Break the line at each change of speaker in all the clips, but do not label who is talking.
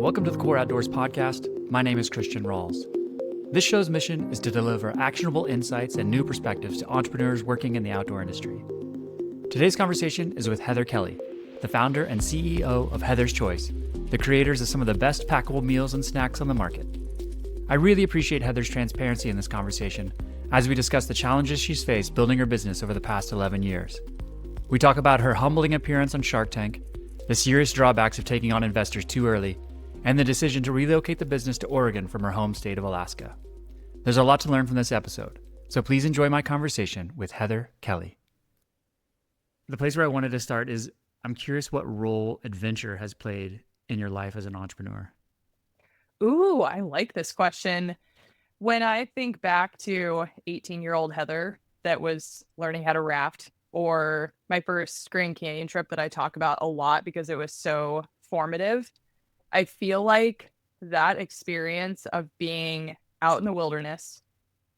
Welcome to the Core Outdoors podcast. My name is Christian Rawls. This show's mission is to deliver actionable insights and new perspectives to entrepreneurs working in the outdoor industry. Today's conversation is with Heather Kelly, the founder and CEO of Heather's Choice, the creators of some of the best packable meals and snacks on the market. I really appreciate Heather's transparency in this conversation as we discuss the challenges she's faced building her business over the past 11 years. We talk about her humbling appearance on Shark Tank, the serious drawbacks of taking on investors too early, and the decision to relocate the business to Oregon from her home state of Alaska. There's a lot to learn from this episode, so please enjoy my conversation with Heather Kelly. The place where I wanted to start is, I'm curious what role adventure has played in your life as an entrepreneur.
Ooh, I like this question. When I think back to 18-year-old Heather that was learning how to raft, or my first Grand Canyon trip that I talk about a lot because it was so formative, I feel like that experience of being out in the wilderness,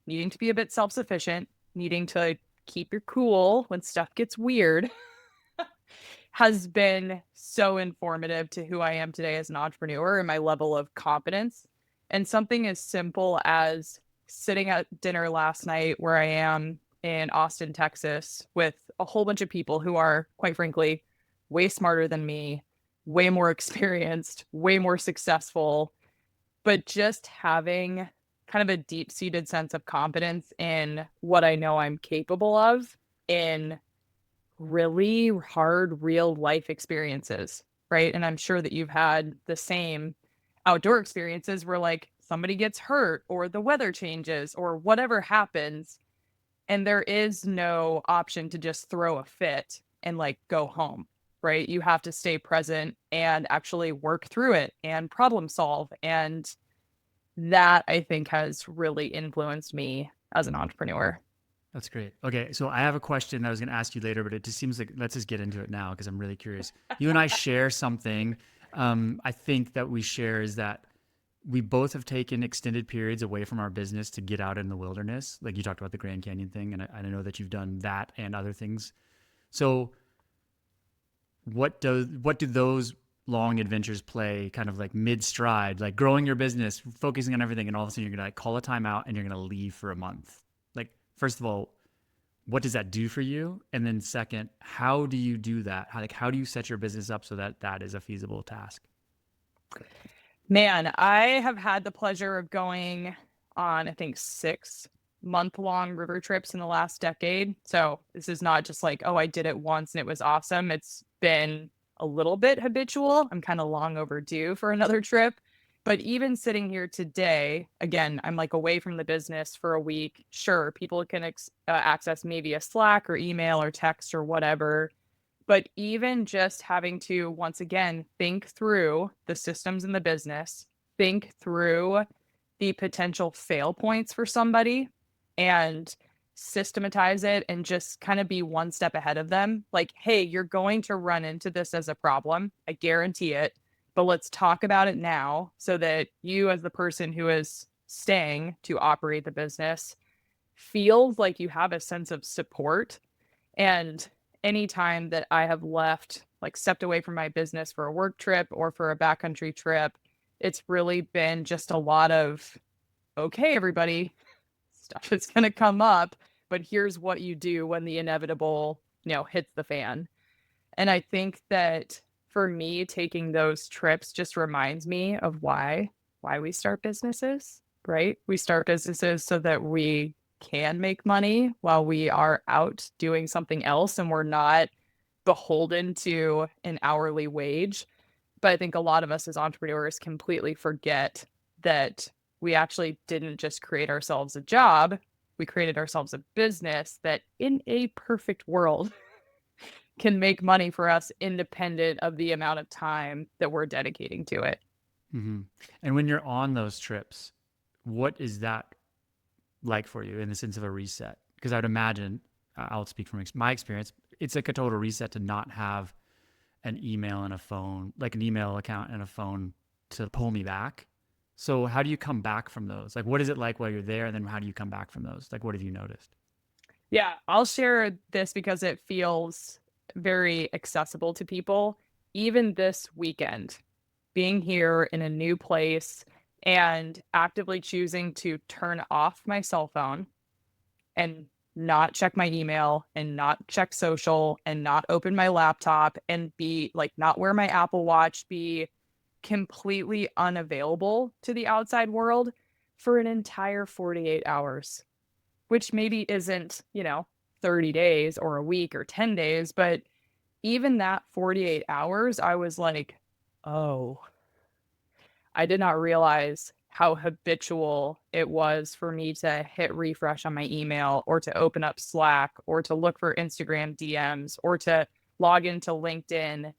needing to be a bit self-sufficient, needing to keep your cool when stuff gets weird, has been so informative to who I am today as an entrepreneur and my level of confidence. And something as simple as sitting at dinner last night where I am in Austin, Texas, with a whole bunch of people who are, quite frankly, way smarter than me, way more experienced, way more successful, but just having kind of a deep-seated sense of confidence in what I know I'm capable of in really hard real life experiences, right? And I'm sure that you've had the same outdoor experiences where like somebody gets hurt or the weather changes or whatever happens, and there is no option to just throw a fit and like go home, right? You have to stay present and actually work through it and problem solve. And that, I think, has really influenced me as an entrepreneur.
That's great. Okay, so I have a question that I was going to ask you later, but it just seems like let's just get into it now because I'm really curious. You and I share something. I think that we share is that we both have taken extended periods away from our business to get out in the wilderness. Like you talked about the Grand Canyon thing, and I know that you've done that and other things. So what do those long adventures play kind of like mid-stride, like growing your business, focusing on everything, and all of a sudden you're gonna like call a timeout and you're gonna leave for a month? Like, first of all, what does that do for you? And then second, how do you do that? How do you set your business up so that that is a feasible task?
Man, I have had the pleasure of going on, I think, 6-month-long river trips in the last decade. So this is not just like, oh, I did it once and it was awesome. It's been a little bit habitual. I'm kind of long overdue for another trip. But even sitting here today, again, I'm like away from the business for a week. Sure, people can access maybe a Slack or email or text or whatever. But even just having to, once again, think through the systems in the business, think through the potential fail points for somebody and systematize it and just kind of be one step ahead of them. Like, hey, you're going to run into this as a problem. I guarantee it. But let's talk about it now so that you, as the person who is staying to operate the business, feels like you have a sense of support. And anytime that I have left, like stepped away from my business for a work trip or for a backcountry trip, it's really been just a lot of, okay, everybody, stuff is going to come up, but here's what you do when the inevitable, hits the fan. And I think that for me, taking those trips just reminds me of why we start businesses, right? We start businesses so that we can make money while we are out doing something else and we're not beholden to an hourly wage. But I think a lot of us as entrepreneurs completely forget that we actually didn't just create ourselves a job. We created ourselves a business that in a perfect world can make money for us independent of the amount of time that we're dedicating to it.
Mm-hmm. And when you're on those trips, what is that like for you in the sense of a reset? Because I would imagine, I'll speak from my experience, it's like a total reset to not have an email and a phone, like an email account and a phone to pull me back. So how do you come back from those? Like, what is it like while you're there? And then how do you come back from those? Like, what have you noticed?
Yeah, I'll share this because it feels very accessible to people. Even this weekend, being here in a new place and actively choosing to turn off my cell phone and not check my email and not check social and not open my laptop and be like not wear my Apple Watch, be completely unavailable to the outside world for an entire 48 hours, which maybe isn't, 30 days or a week or 10 days, but even that 48 hours, I was like, oh, I did not realize how habitual it was for me to hit refresh on my email or to open up Slack or to look for Instagram DMs or to log into LinkedIn,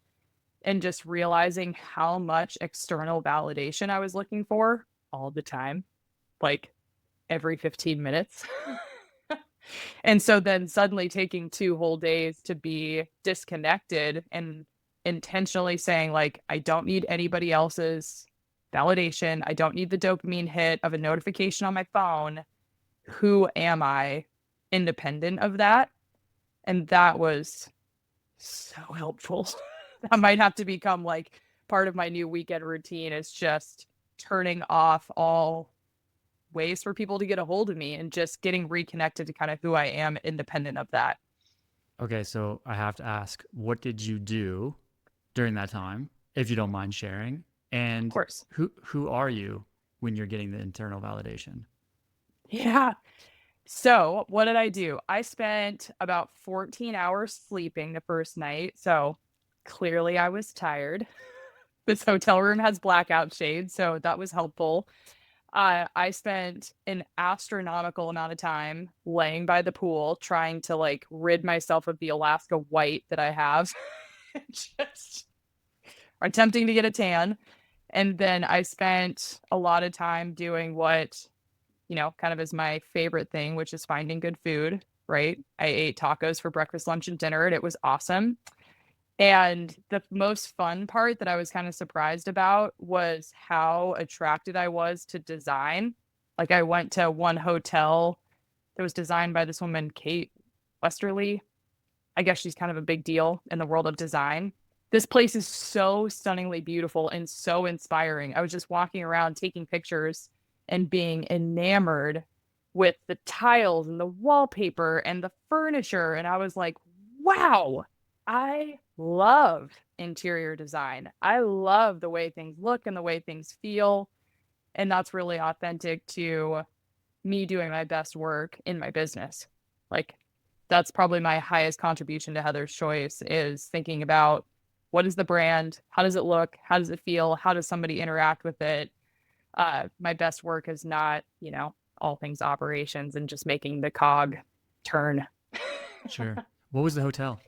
and just realizing how much external validation I was looking for all the time, like every 15 minutes. And so then suddenly taking 2 whole days to be disconnected and intentionally saying, like, I don't need anybody else's validation. I don't need the dopamine hit of a notification on my phone. Who am I independent of that? And that was so helpful. That might have to become like part of my new weekend routine, is just turning off all ways for people to get a hold of me and just getting reconnected to kind of who I am independent of that.
Okay, so I have to ask, what did you do during that time, if you don't mind sharing?
Of
And
course.
who are you when you're getting the internal validation?
Yeah. So, what did I do? I spent about 14 hours sleeping the first night. So, clearly I was tired. This hotel room has blackout shades, so that was helpful. I spent an astronomical amount of time laying by the pool trying to like rid myself of the Alaska white that I have, just attempting to get a tan. And then I spent a lot of time doing what, kind of is my favorite thing, which is finding good food, right? I ate tacos for breakfast, lunch, and dinner, and it was awesome. And the most fun part that I was kind of surprised about was how attracted I was to design. Like, I went to one hotel that was designed by this woman, Kate Westerly. I guess she's kind of a big deal in the world of design. This place is so stunningly beautiful and so inspiring. I was just walking around taking pictures and being enamored with the tiles and the wallpaper and the furniture. And I was like, wow, I love interior design. I love the way things look and the way things feel. And that's really authentic to me doing my best work in my business. Like, that's probably my highest contribution to Heather's Choice, is thinking about what is the brand? How does it look? How does it feel? How does somebody interact with it? My best work is not, all things operations and just making the cog turn.
Sure. What was the hotel?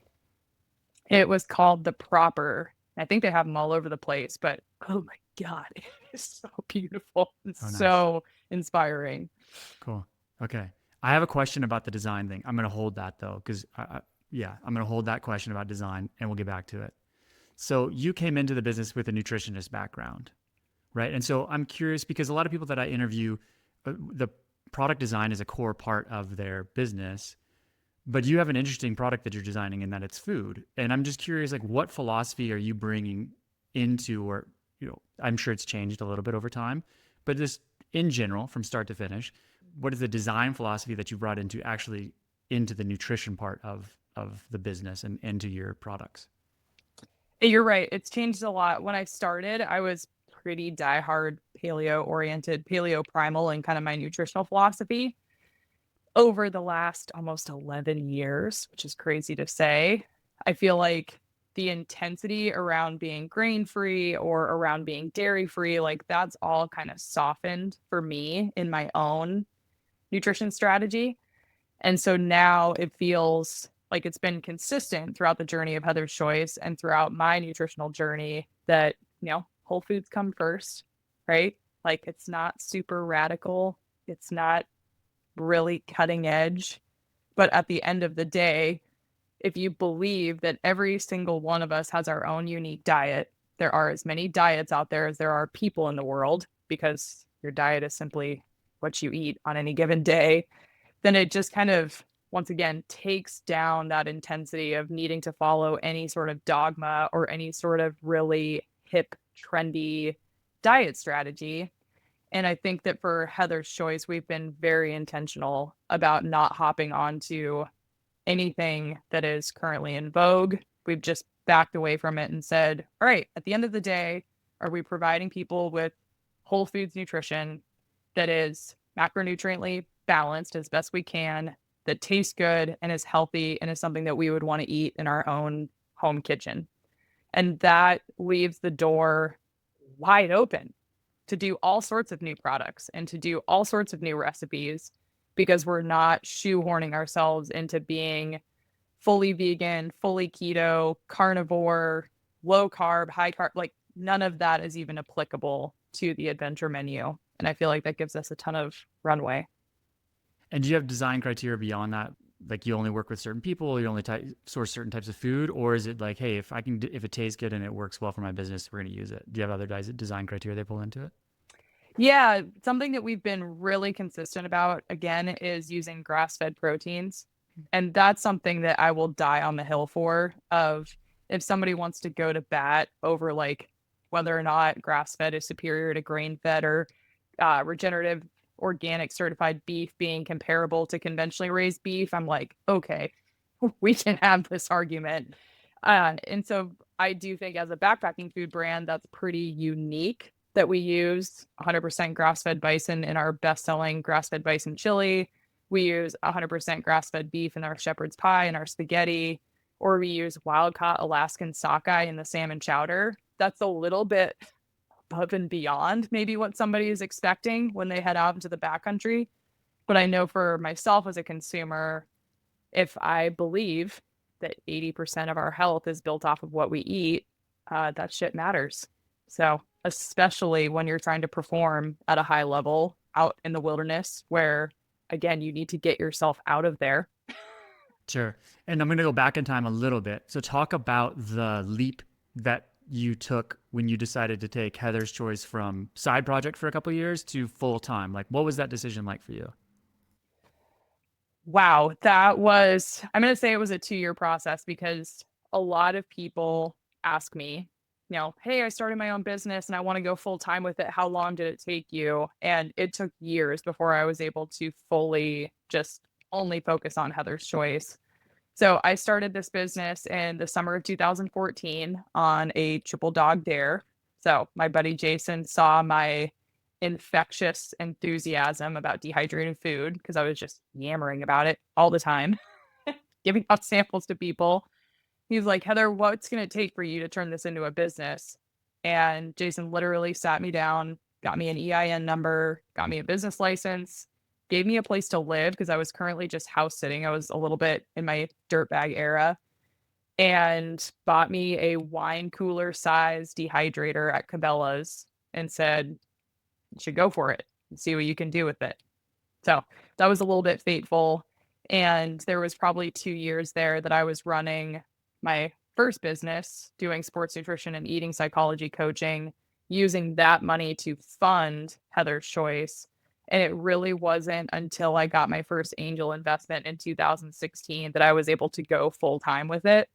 It was called The Proper. I think they have them all over the place, but oh my God, it is so beautiful. It's
Oh, nice.
so inspiring.
Cool. Okay. I have a question about the design thing. I'm going to hold that though, because yeah, I'm going to hold that question about design and we'll get back to it. So you came into the business with a nutritionist background, right? And so I'm curious because a lot of people that I interview, the product design is a core part of their business, but you have an interesting product that you're designing in that it's food. And I'm just curious, like, what philosophy are you bringing into, or, I'm sure it's changed a little bit over time, but just in general, from start to finish, what is the design philosophy that you brought into actually into the nutrition part of the business and into your products?
You're right. It's changed a lot. When I started, I was pretty diehard paleo oriented, paleo primal, and kind of my nutritional philosophy. Over the last almost 11 years, which is crazy to say, I feel like the intensity around being grain free or around being dairy free, like that's all kind of softened for me in my own nutrition strategy. And so now it feels like it's been consistent throughout the journey of Heather's Choice and throughout my nutritional journey that, whole foods come first, right? Like, it's not super radical. It's not really cutting edge. But at the end of the day, if you believe that every single one of us has our own unique diet, there are as many diets out there as there are people in the world, because your diet is simply what you eat on any given day, then it just kind of, once again, takes down that intensity of needing to follow any sort of dogma or any sort of really hip, trendy diet strategy. And I think that for Heather's Choice, we've been very intentional about not hopping onto anything that is currently in vogue. We've just backed away from it and said, all right, at the end of the day, are we providing people with whole foods nutrition that is macronutriently balanced as best we can, that tastes good and is healthy and is something that we would want to eat in our own home kitchen? And that leaves the door wide open to do all sorts of new products and to do all sorts of new recipes because we're not shoehorning ourselves into being fully vegan, fully keto, carnivore, low carb, high carb. Like none of that is even applicable to the adventure menu. And I feel like that gives us a ton of runway.
And do you have design criteria beyond that? Like you only work with certain people, you only source certain types of food, or is it like, hey, if I can, if it tastes good and it works well for my business, we're going to use it? Do you have other design criteria they pull into it?
Yeah, something that we've been really consistent about, again, is using grass-fed proteins. And that's something that I will die on the hill for, of if somebody wants to go to bat over like whether or not grass-fed is superior to grain-fed or regenerative organic certified beef being comparable to conventionally raised beef, I'm like, okay, we can have this argument. And so I do think as a backpacking food brand, that's pretty unique that we use 100% grass-fed bison in our best-selling grass-fed bison chili. We use 100% grass-fed beef in our shepherd's pie and our spaghetti, or we use wild-caught Alaskan sockeye in the salmon chowder. That's a little bit above and beyond maybe what somebody is expecting when they head out into the backcountry. But I know for myself as a consumer, if I believe that 80% of our health is built off of what we eat, that shit matters. So, especially when you're trying to perform at a high level out in the wilderness, where again, you need to get yourself out of there.
Sure. And I'm going to go back in time a little bit. So talk about the leap that you took when you decided to take Heather's Choice from side project for a couple of years to full time. Like, what was that decision like for you?
Wow, that was, I'm going to say it was a 2-year process because a lot of people ask me, hey, I started my own business and I want to go full time with it. How long did it take you? And it took years before I was able to fully just only focus on Heather's Choice. So I started this business in the summer of 2014 on a triple dog dare. So my buddy Jason saw my infectious enthusiasm about dehydrated food because I was just yammering about it all the time, giving out samples to people. He's like, Heather, what's going to take for you to turn this into a business? And Jason literally sat me down, got me an EIN number, got me a business license, gave me a place to live because I was currently just house sitting. I was a little bit in my dirtbag era, and bought me a wine cooler size dehydrator at Cabela's and said, you should go for it and see what you can do with it. So that was a little bit fateful. And there was probably 2 years there that I was running my first business, doing sports nutrition and eating psychology coaching, using that money to fund Heather's Choice. And it really wasn't until I got my first angel investment in 2016 that I was able to go full time with it.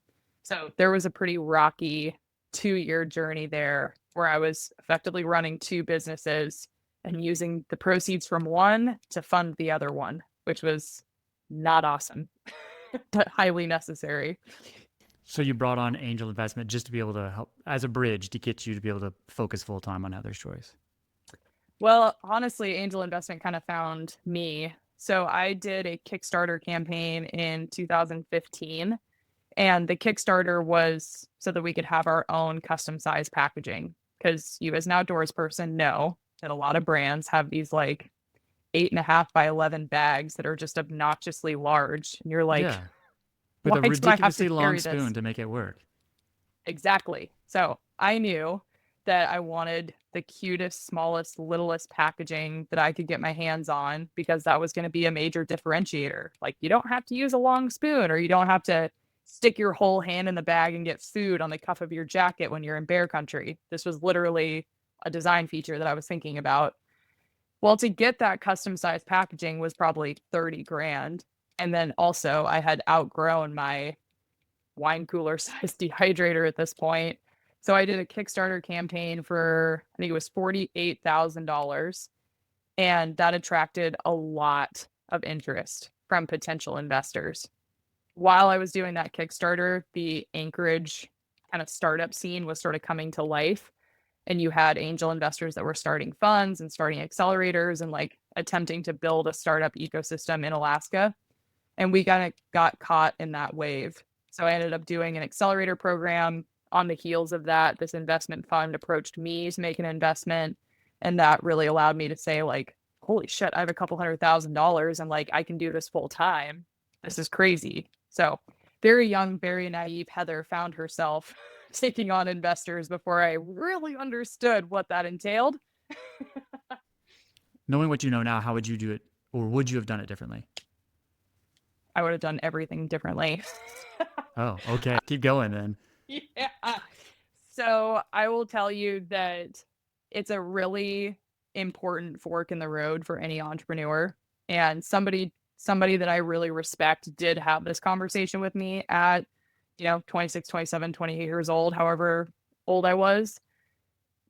So there was a pretty rocky 2-year journey there where I was effectively running two businesses and using the proceeds from one to fund the other one, which was not awesome, but highly necessary.
So you brought on angel investment just to be able to help as a bridge to get you to be able to focus full time on Heather's Choice.
Well, honestly, angel investment kind of found me. So I did a Kickstarter campaign in 2015, and the Kickstarter was so that we could have our own custom size packaging. Because you, as an outdoors person, know that a lot of brands have these like 8.5 by 11 bags that are just obnoxiously large. And you're like,
Yeah. With
why
a
do I have to
ridiculously long
carry this?
spoon to make it work.
Exactly. So I knew that I wanted the cutest, smallest, littlest packaging that I could get my hands on because that was going to be a major differentiator. Like, you don't have to use a long spoon, or you don't have to stick your whole hand in the bag and get food on the cuff of your jacket when you're in bear country. This was literally a design feature that I was thinking about. Well, to get that custom sized packaging was probably 30 grand. And then also, I had outgrown my wine cooler size dehydrator at this point. So I did a Kickstarter campaign for, I think it was $48,000. And that attracted a lot of interest from potential investors. While I was doing that Kickstarter, the Anchorage kind of startup scene was sort of coming to life. And you had angel investors that were starting funds and starting accelerators and like attempting to build a startup ecosystem in Alaska. And we kind of got caught in that wave. So I ended up doing an accelerator program. On the heels of that, this investment fund approached me to make an investment. And that really allowed me to say, like, holy shit, I have a couple $100,000 and like I can do this full time. This is crazy. So very young, very naive Heather found herself taking on investors before I really understood what that entailed.
Knowing what you know now, how would you do it, or would you have done it differently?
I would have done everything differently.
Oh, okay. Keep going then.
Yeah. So I will tell you that it's a really important fork in the road for any entrepreneur. And somebody that I really respect did have this conversation with me at, 26, 27, 28 years old, however old I was.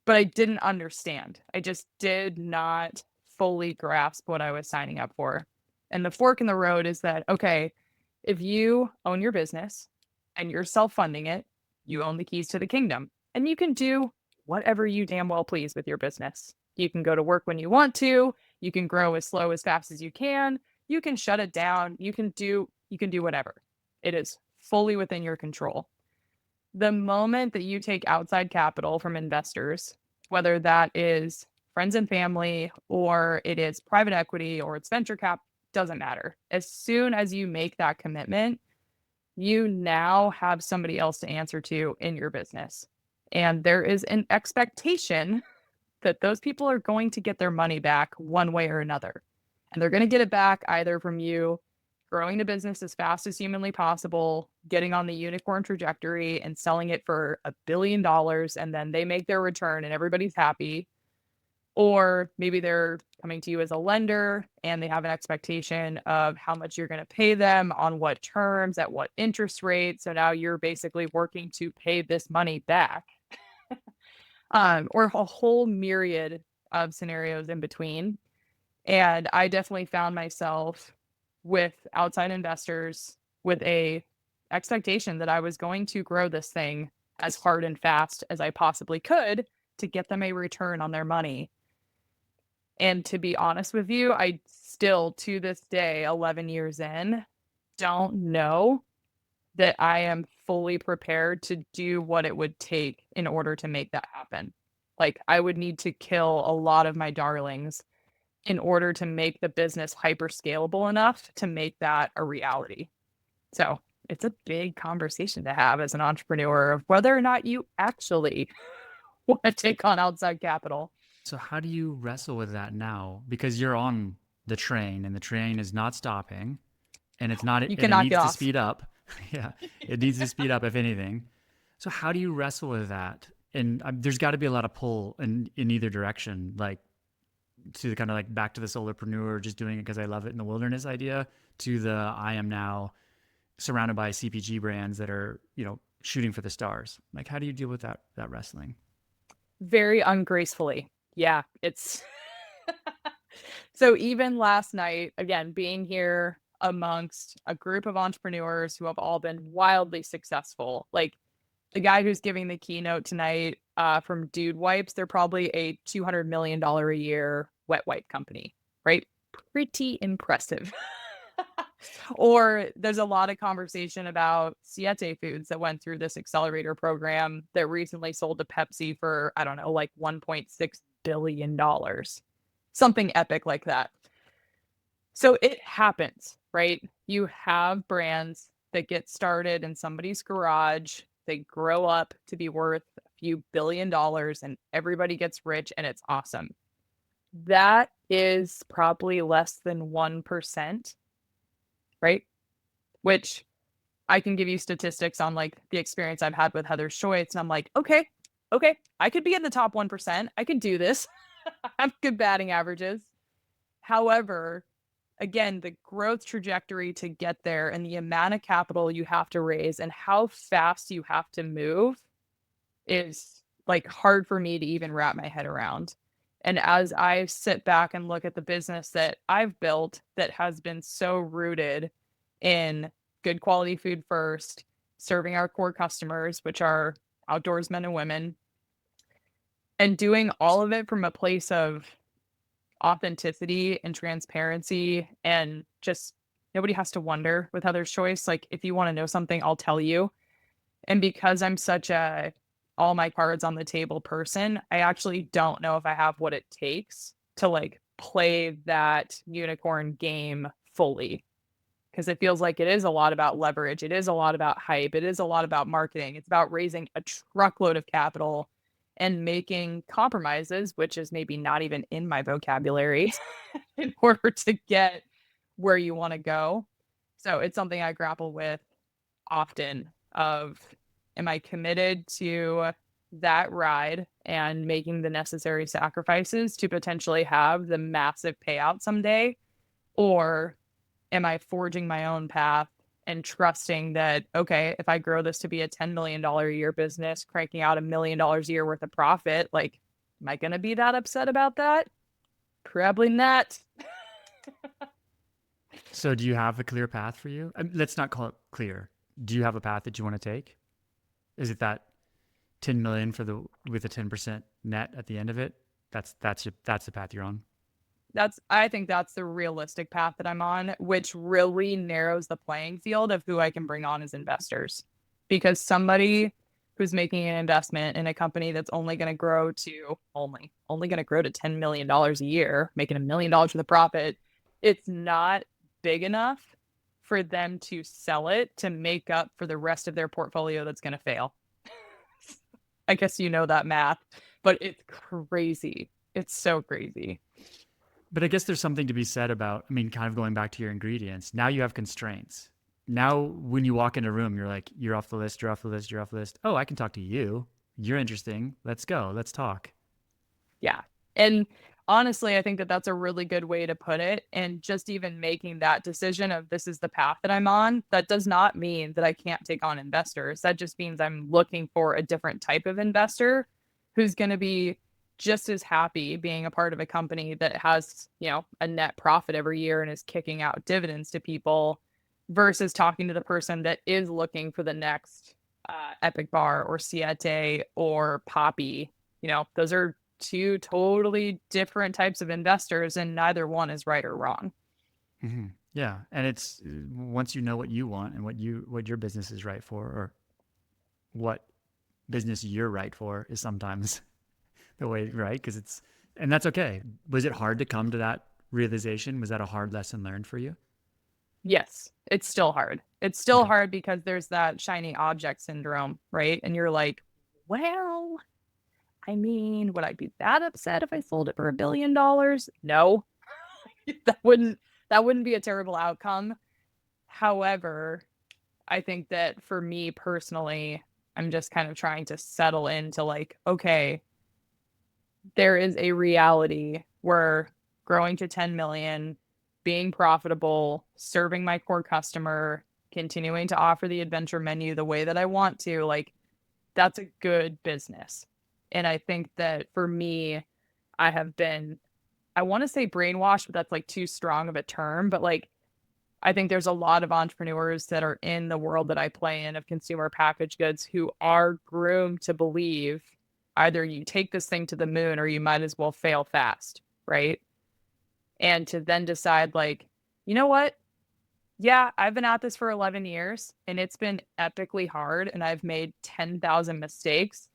But I didn't understand. I just did not fully grasp what I was signing up for. And the fork in the road is that, okay, if you own your business and you're self funding it, you own the keys to the kingdom and you can do whatever you damn well please with your business. You can go to work when you want to, you can grow as slow as fast as you can, you can shut it down, you can do whatever. It is fully within your control. The moment that you take outside capital from investors, whether that is friends and family, or it is private equity, or it's venture cap, doesn't matter. As soon as you make that commitment, you now have somebody else to answer to in your business. And there is an expectation that those people are going to get their money back one way or another. And they're going to get it back either from you growing the business as fast as humanly possible, getting on the unicorn trajectory and selling it for $1 billion, and then they make their return and everybody's happy. Or maybe they're coming to you as a lender and they have an expectation of how much you're going to pay them, on what terms, at what interest rate. So now you're basically working to pay this money back, or a whole myriad of scenarios in between. And I definitely found myself with outside investors with a expectation that I was going to grow this thing as hard and fast as I possibly could to get them a return on their money. And to be honest with you, I still to this day, 11 years in, don't know that I am fully prepared to do what it would take in order to make that happen. Like I would need to kill a lot of my darlings in order to make the business hyper scalable enough to make that a reality. So it's a big conversation to have as an entrepreneur of whether or not you actually want to take on outside capital.
So how do you wrestle with that now? Because you're on the train and the train is not stopping and it's not
You
and it
cannot get
needs to
off.
speed up. Yeah, it needs to speed up if anything. So how do you wrestle with that? And there's got to be a lot of pull in either direction, like to the kind of like back to the solopreneur, just doing it because I love it in the wilderness idea, to the I am now surrounded by CPG brands that are, shooting for the stars. Like, how do you deal with that wrestling?
Very ungracefully. Yeah, it's so even last night, again, being here amongst a group of entrepreneurs who have all been wildly successful. Like the guy who's giving the keynote tonight from Dude Wipes, they're probably a $200 million a year wet wipe company, right? Pretty impressive. Or there's a lot of conversation about Siete Foods that went through this accelerator program that recently sold to Pepsi for, I don't know, like $1.6 billion. Something epic like that. So it happens, right? You have brands that get started in somebody's garage, they grow up to be worth a few $1 billion, and everybody gets rich and it's awesome. That is probably less than 1%, right? Which I can give you statistics on like the experience I've had with Heather's Choice. And I'm like, okay, I could be in the top 1%. I can do this. I have good batting averages. However, again, the growth trajectory to get there and the amount of capital you have to raise and how fast you have to move is like hard for me to even wrap my head around. And as I sit back and look at the business that I've built that has been so rooted in good quality food first, serving our core customers, which are outdoors men and women, and doing all of it from a place of authenticity and transparency and just nobody has to wonder with Heather's Choice. Like, if you want to know something, I'll tell you. And because I'm such a all my cards on the table person, I actually don't know if I have what it takes to like play that unicorn game fully. Because it feels like it is a lot about leverage. It is a lot about hype. It is a lot about marketing. It's about raising a truckload of capital and making compromises, which is maybe not even in my vocabulary, in order to get where you want to go. So it's something I grapple with often of, am I committed to that ride and making the necessary sacrifices to potentially have the massive payout someday? Or am I forging my own path and trusting that, okay, if I grow this to be a $10 million a year business, cranking out $1 million a year worth of profit, like, am I going to be that upset about that? Probably not.
So do you have a clear path for you? Let's not call it clear. Do you have a path that you want to take? Is it that 10 million for the with a 10% net at the end of it? That's the path you're on.
I think that's the realistic path that I'm on, which really narrows the playing field of who I can bring on as investors. Because somebody who's making an investment in a company that's only going to grow to only going to grow to $10 million a year, making $1 million for the profit, it's not big enough for them to sell it to make up for the rest of their portfolio that's going to fail. I guess you know that math, but it's crazy. It's so crazy.
But I guess there's something to be said about, I mean, kind of going back to your ingredients. Now you have constraints. Now, when you walk in a room, you're like, you're off the list, you're off the list, you're off the list. Oh, I can talk to you. You're interesting. Let's go. Let's talk.
Yeah. And honestly, I think that that's a really good way to put it. And just even making that decision of this is the path that I'm on, that does not mean that I can't take on investors. That just means I'm looking for a different type of investor who's going to be just as happy being a part of a company that has, a net profit every year and is kicking out dividends to people versus talking to the person that is looking for the next Epic Bar or Siete or Poppy. Those are two totally different types of investors, and neither one is right or wrong.
Yeah, and it's once you know what you want and what your business is right for, or what business you're right for, is sometimes the way, right? Because and that's okay. Was it hard to come to that realization? Was that a hard lesson learned for you?
Yes, it's still hard. It's still
Okay.
hard because there's that shiny object syndrome, right? And you're like, well, I mean, would I be that upset if I sold it for $1 billion? No, that wouldn't that wouldn't be a terrible outcome. However, I think that for me personally, I'm just kind of trying to settle into like, okay, there is a reality where growing to 10 million, being profitable, serving my core customer, continuing to offer the adventure menu the way that I want to, like, that's a good business. And I think that for me, I have been, I want to say brainwashed, but that's like too strong of a term. But like, I think there's a lot of entrepreneurs that are in the world that I play in of consumer packaged goods who are groomed to believe either you take this thing to the moon or you might as well fail fast, right? And to then decide, like, you know what? Yeah, I've been at this for 11 years and it's been epically hard and I've made 10,000 mistakes,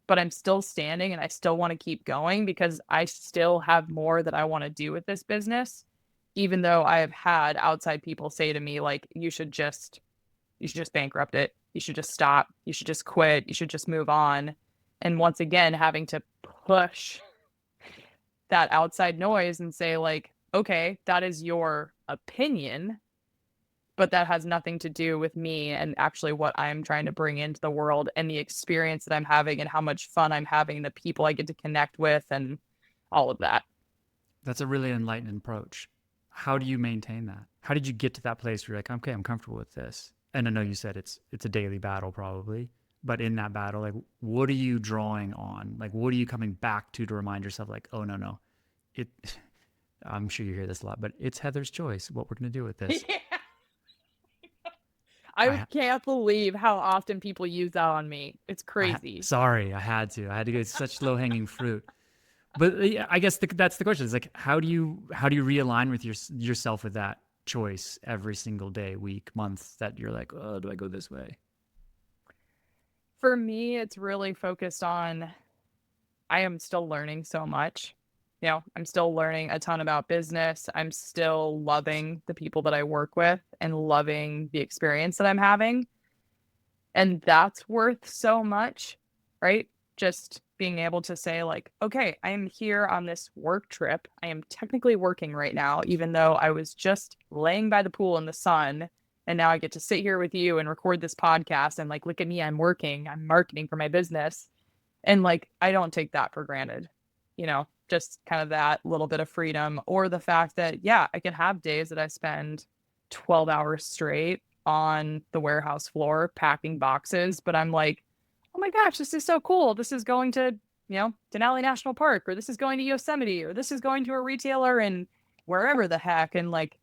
but I'm still standing and I still want to keep going because I still have more that I want to do with this business, even though I have had outside people say to me, like, you should just bankrupt it. You should just stop. You should just quit. You should just move on. And once again, having to push that outside noise and say, like, okay, that is your opinion, but that has nothing to do with me and actually what I'm trying to bring into the world and the experience that I'm having and how much fun I'm having, the people I get to connect with, and all of that.
That's a really enlightening approach. How do you maintain that? How did you get to that place where you're like, okay, I'm comfortable with this? And I know you said it's a daily battle probably, but in that battle, like what are you drawing on? Like what are you coming back to remind yourself like, oh no, it I'm sure you hear this a lot, but it's Heather's choice what we're gonna do with this.
Yeah. I
I
can't believe how often people use that on me. It's crazy.
sorry, I had to get such low hanging fruit. But yeah, I guess that's the question. Is like, how do you realign with yourself with that choice every single day, week, month that you're like, oh, do I go this way?
For me, it's really focused on I am still learning so much. I'm still learning a ton about business. I'm still loving the people that I work with and loving the experience that I'm having. And that's worth so much, right? Just being able to say, like, okay, I am here on this work trip. I am technically working right now, even though I was just laying by the pool in the sun. And now I get to sit here with you and record this podcast and like, look at me, I'm working, I'm marketing for my business. And like, I don't take that for granted, just kind of that little bit of freedom or the fact that, yeah, I can have days that I spend 12 hours straight on the warehouse floor packing boxes, but I'm like, oh my gosh, this is so cool. This is going to, Denali National Park, or this is going to Yosemite, or this is going to a retailer and wherever the heck. And like,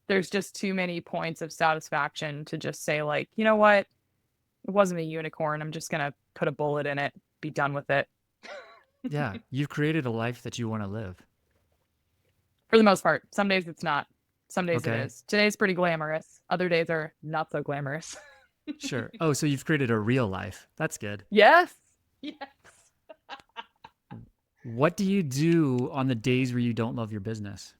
there's just too many points of satisfaction to just say, like, you know what? It wasn't a unicorn. I'm just going to put a bullet in it, be done with it.
Yeah, you've created a life that you want to live.
For the most part. Some days it's not. Some days it
Okay,
is. Today's pretty glamorous. Other days are not so glamorous.
sure. Oh, so you've created a real life. That's good.
Yes. Yes.
What do you do on the days where you don't love your business?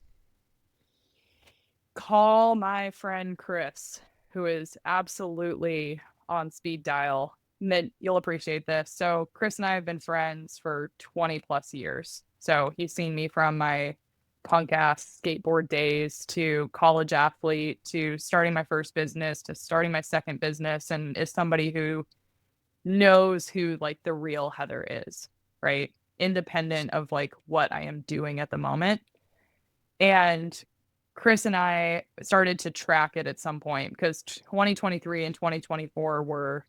Call my friend Chris, who is absolutely on speed dial. You'll appreciate this. So, Chris and I have been friends for 20 plus years. So, he's seen me from my punk ass skateboard days to college athlete to starting my first business to starting my second business, and is somebody who knows who like the real Heather is, right? Independent of like what I am doing at the moment. And Chris and I started to track it at some point because 2023 and 2024 were,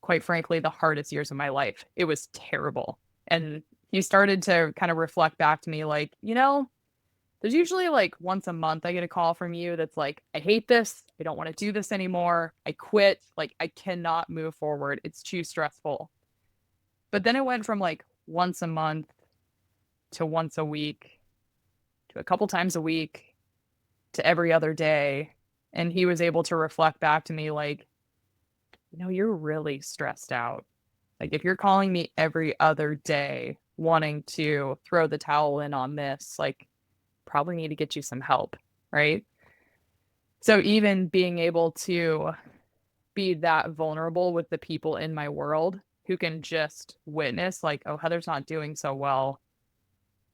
quite frankly, the hardest years of my life. It was terrible. And he started to kind of reflect back to me like, there's usually like once a month I get a call from you that's like, I hate this. I don't want to do this anymore. I quit. Like, I cannot move forward. It's too stressful. But then it went from like once a month to once a week to a couple times a week to every other day. And he was able to reflect back to me like, you're really stressed out. Like, if you're calling me every other day wanting to throw the towel in on this, like, probably need to get you some help, right? So even being able to be that vulnerable with the people in my world who can just witness like, oh, Heather's not doing so well,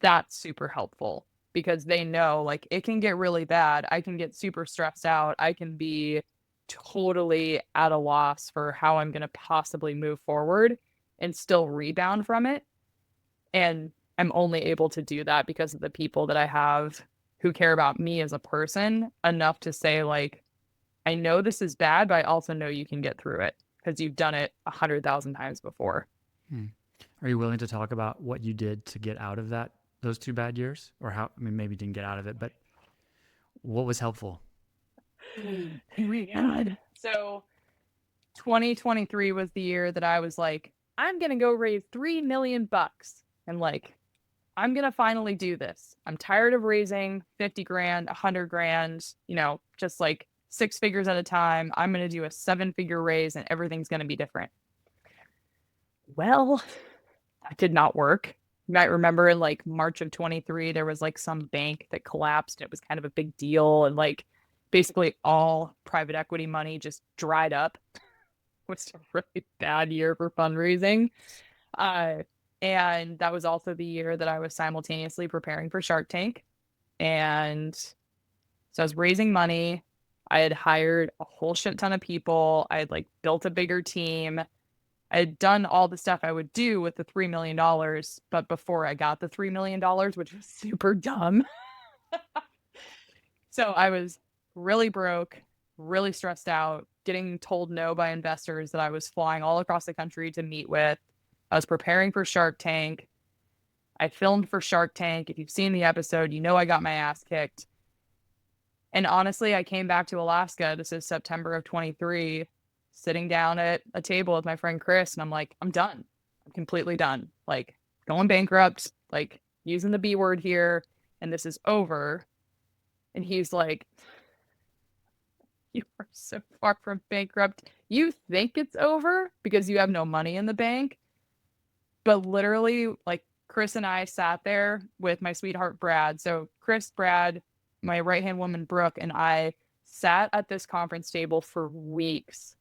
that's super helpful because they know like it can get really bad. I can get super stressed out. I can be totally at a loss for how I'm going to possibly move forward and still rebound from it. And I'm only able to do that because of the people that I have who care about me as a person enough to say, like, I know this is bad, but I also know you can get through it because you've done it 100,000 times before.
Hmm. Are you willing to talk about what you did to get out of those 2 bad years? Or how, I mean, maybe you didn't get out of it, but what was helpful?
Oh my God. So 2023 was the year that I was like, I'm going to go raise 3 million bucks. And like, I'm going to finally do this. I'm tired of raising 50 grand, 100 grand, just like 6 figures at a time. I'm going to do a 7-figure raise and everything's going to be different. Well, that did not work. You might remember in like March of 23, there was like some bank that collapsed. And it was kind of a big deal. And like basically all private equity money just dried up. It was a really bad year for fundraising. Uh, and that was also the year that I was simultaneously preparing for Shark Tank. And so I was raising money. I had hired a whole shit ton of people. I had like built a bigger team. I had done all the stuff I would do with the $3 million. But before I got the $3 million, which was super dumb. So I was really broke, really stressed out, getting told no by investors that I was flying all across the country to meet with. I was preparing for Shark Tank. I filmed for Shark Tank. If you've seen the episode, you know I got my ass kicked. And honestly, I came back to Alaska. This is September of 23, sitting down at a table with my friend Chris, and I'm like, I'm done. I'm completely done. Like, going bankrupt, like, using the B word here, and this is over. And he's like, you are so far from bankrupt. You think it's over because you have no money in the bank. But literally, like, Chris and I sat there with my sweetheart, Brad. So, Chris, Brad, my right hand woman, Brooke, and I sat at this conference table for weeks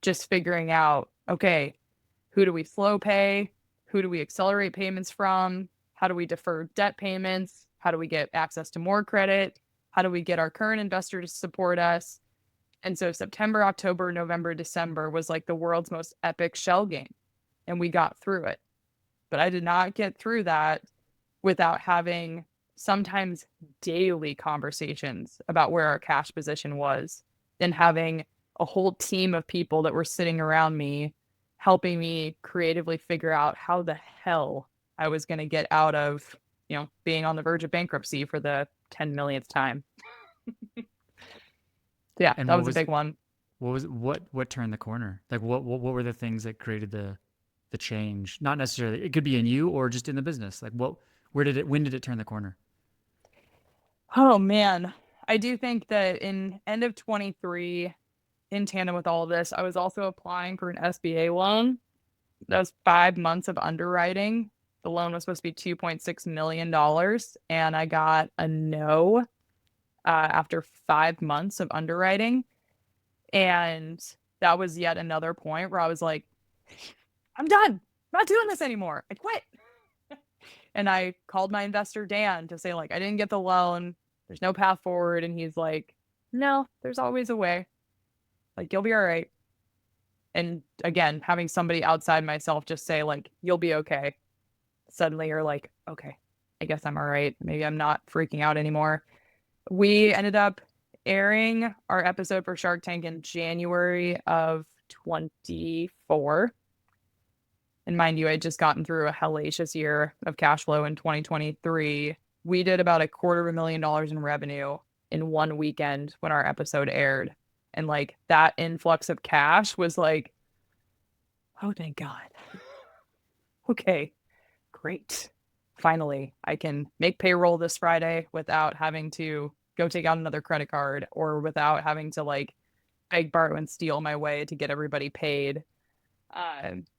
just figuring out, okay, who do we slow pay? Who do we accelerate payments from? How do we defer debt payments? How do we get access to more credit? How do we get our current investor to support us? And so September, October, November, December was like the world's most epic shell game. And we got through it. But I did not get through that without having sometimes daily conversations about where our cash position was and having a whole team of people that were sitting around me helping me creatively figure out how the hell I was going to get out of, being on the verge of bankruptcy for the 10 millionth time. Yeah,
And
that was a big one.
what turned the corner? Like what were the things that created the change? Not necessarily, it could be in you or just in the business. Like when did it turn the corner?
Oh man, I do think that in end of 23, in tandem with all of this, I was also applying for an SBA loan. That was 5 months of underwriting. The loan was supposed to be $2.6 million, and I got a no after 5 months of underwriting. And that was yet another point where I was like, I'm done. I'm not doing this anymore. I quit. And I called my investor, Dan, to say, like, I didn't get the loan. There's no path forward. And he's like, no, there's always a way. Like, you'll be all right. And again, having somebody outside myself just say, like, you'll be okay. Suddenly you're like, okay, I guess I'm all right. Maybe I'm not freaking out anymore. We ended up airing our episode for Shark Tank in January of 24. And mind you, I had just gotten through a hellacious year of cash flow in 2023. We did about $250,000 in revenue in one weekend when our episode aired. And like that influx of cash was like, oh, thank God. Okay, great. Finally, I can make payroll this Friday without having to go take out another credit card or without having to like beg, borrow, and steal my way to get everybody paid.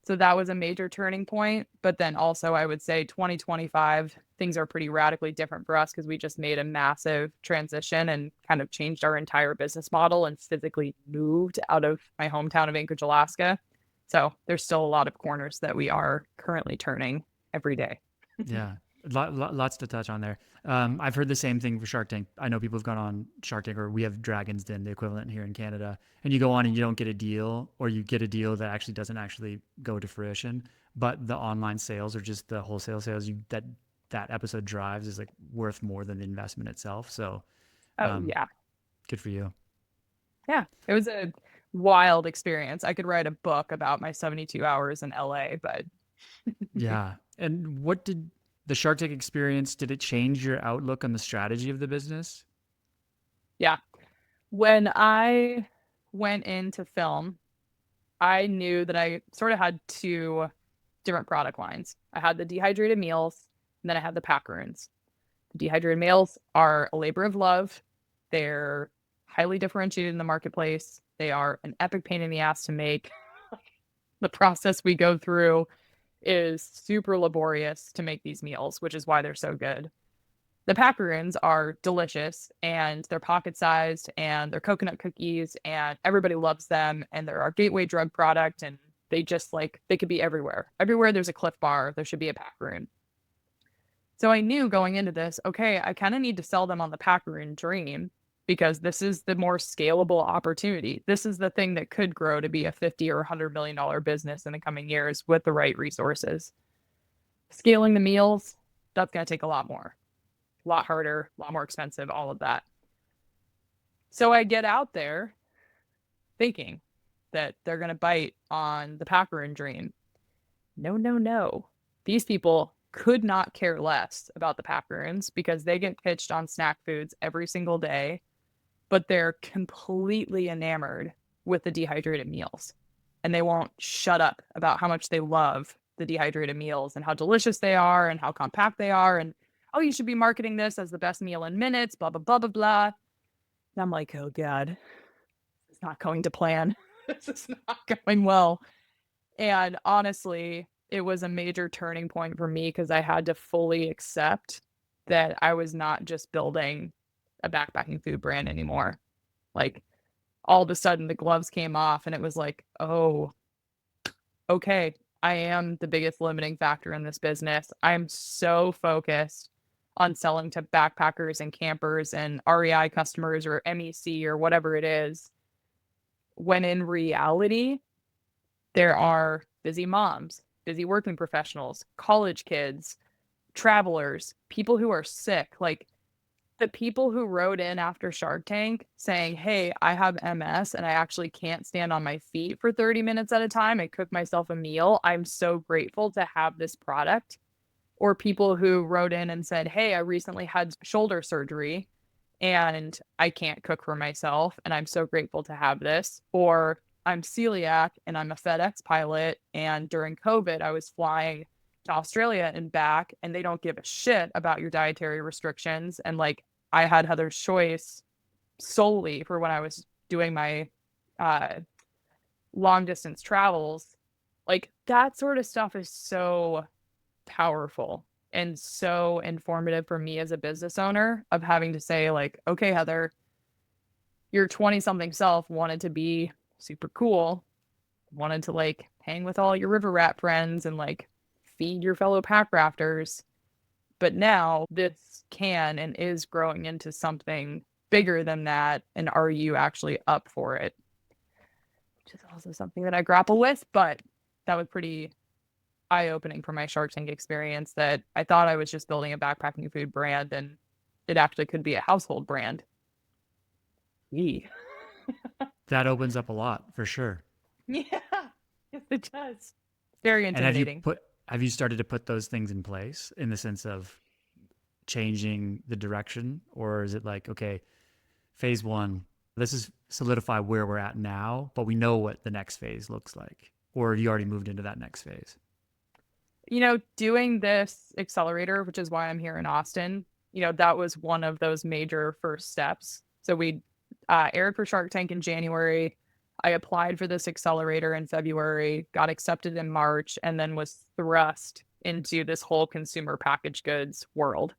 So that was a major turning point. But then also, I would say 2025, things are pretty radically different for us because we just made a massive transition and kind of changed our entire business model and physically moved out of my hometown of Anchorage, Alaska. So there's still a lot of corners that we are currently turning every day.
Yeah, lots to touch on there. I've heard the same thing for Shark Tank. I know people have gone on Shark Tank, or we have Dragon's Den, the equivalent here in Canada, and you go on and you don't get a deal, or you get a deal that actually doesn't actually go to fruition. But the online sales or just the wholesale sales that episode drives is like worth more than the investment itself. So,
Oh,
um,
yeah.
good for you.
Yeah. It was a wild experience. I could write a book about my 72 hours in LA, but
Yeah. And what did the Shark Tank experience, did it change your outlook on the strategy of the business?
yeah. When I went into film, I knew that I sort of had two different product lines. I had the dehydrated meals, and then I had the packaroons. The dehydrated meals are a labor of love. They're highly differentiated in the marketplace. They are an epic pain in the ass to make. The process we go through is super laborious to make these meals, which is why they're so good. The packaroons are delicious and they're pocket sized and they're coconut cookies and everybody loves them and they're our gateway drug product and they just like they could be everywhere. Everywhere there's a Cliff Bar, there should be a packaroon. So I knew going into this, okay, I kind of need to sell them on the packaroon dream because this is the more scalable opportunity. This is the thing that could grow to be a 50 or $100 million business in the coming years with the right resources. Scaling the meals, that's going to take a lot more, a lot harder, a lot more expensive, all of that. So I get out there thinking, that they're going to bite on the packer and dream. No, no, no. These people could not care less about the packarons because they get pitched on snack foods every single day, but they're completely enamored with the dehydrated meals. And they won't shut up about how much they love the dehydrated meals and how delicious they are and how compact they are. And, oh, you should be marketing this as the best meal in minutes, blah, blah, blah, blah, blah. And I'm like, oh, God, it's not going to plan. This is not going well. And honestly, it was a major turning point for me because I had to fully accept that I was not just building a backpacking food brand anymore. Like, all of a sudden, the gloves came off, and it was like, oh, okay, I am the biggest limiting factor in this business. I'm so focused on selling to backpackers and campers and REI customers or MEC or whatever it is, when in reality, there are busy moms, busy working professionals, college kids, travelers, people who are sick. Like the people who wrote in after Shark Tank saying, hey, I have MS and I actually can't stand on my feet for 30 minutes at a time and cook myself a meal. I'm so grateful to have this product. Or people who wrote in and said, hey, I recently had shoulder surgery and I can't cook for myself and I'm so grateful to have this. Or I'm celiac and I'm a FedEx pilot and during COVID I was flying to Australia and back and they don't give a shit about your dietary restrictions. And like I had Heather's Choice solely for when I was doing my uh long distance travels. Like that sort of stuff is so powerful and so informative for me as a business owner of having to say like, okay, Heather, your 20 something self wanted to be super cool, wanted to like hang with all your river rat friends and like feed your fellow pack rafters. But now this can and is growing into something bigger than that. And are you actually up for it? Which is also something that I grapple with, but that was pretty eye-opening for my Shark Tank experience that I thought I was just building a backpacking food brand and it actually could be a household brand. Yee.
That opens up a lot for sure.
Yeah, yes, it does. Very
And
intimidating.
have you started to put those things in place in the sense of changing the direction? Or is it like, okay, phase one, this is solidify where we're at now, but we know what the next phase looks like? Or you already moved into that next phase?
You know, doing this accelerator, which is why I'm here in Austin, you know, that was one of those major first steps. So we aired for Shark Tank in January. I applied for this accelerator in February, got accepted in March, and then was thrust into this whole consumer packaged goods world.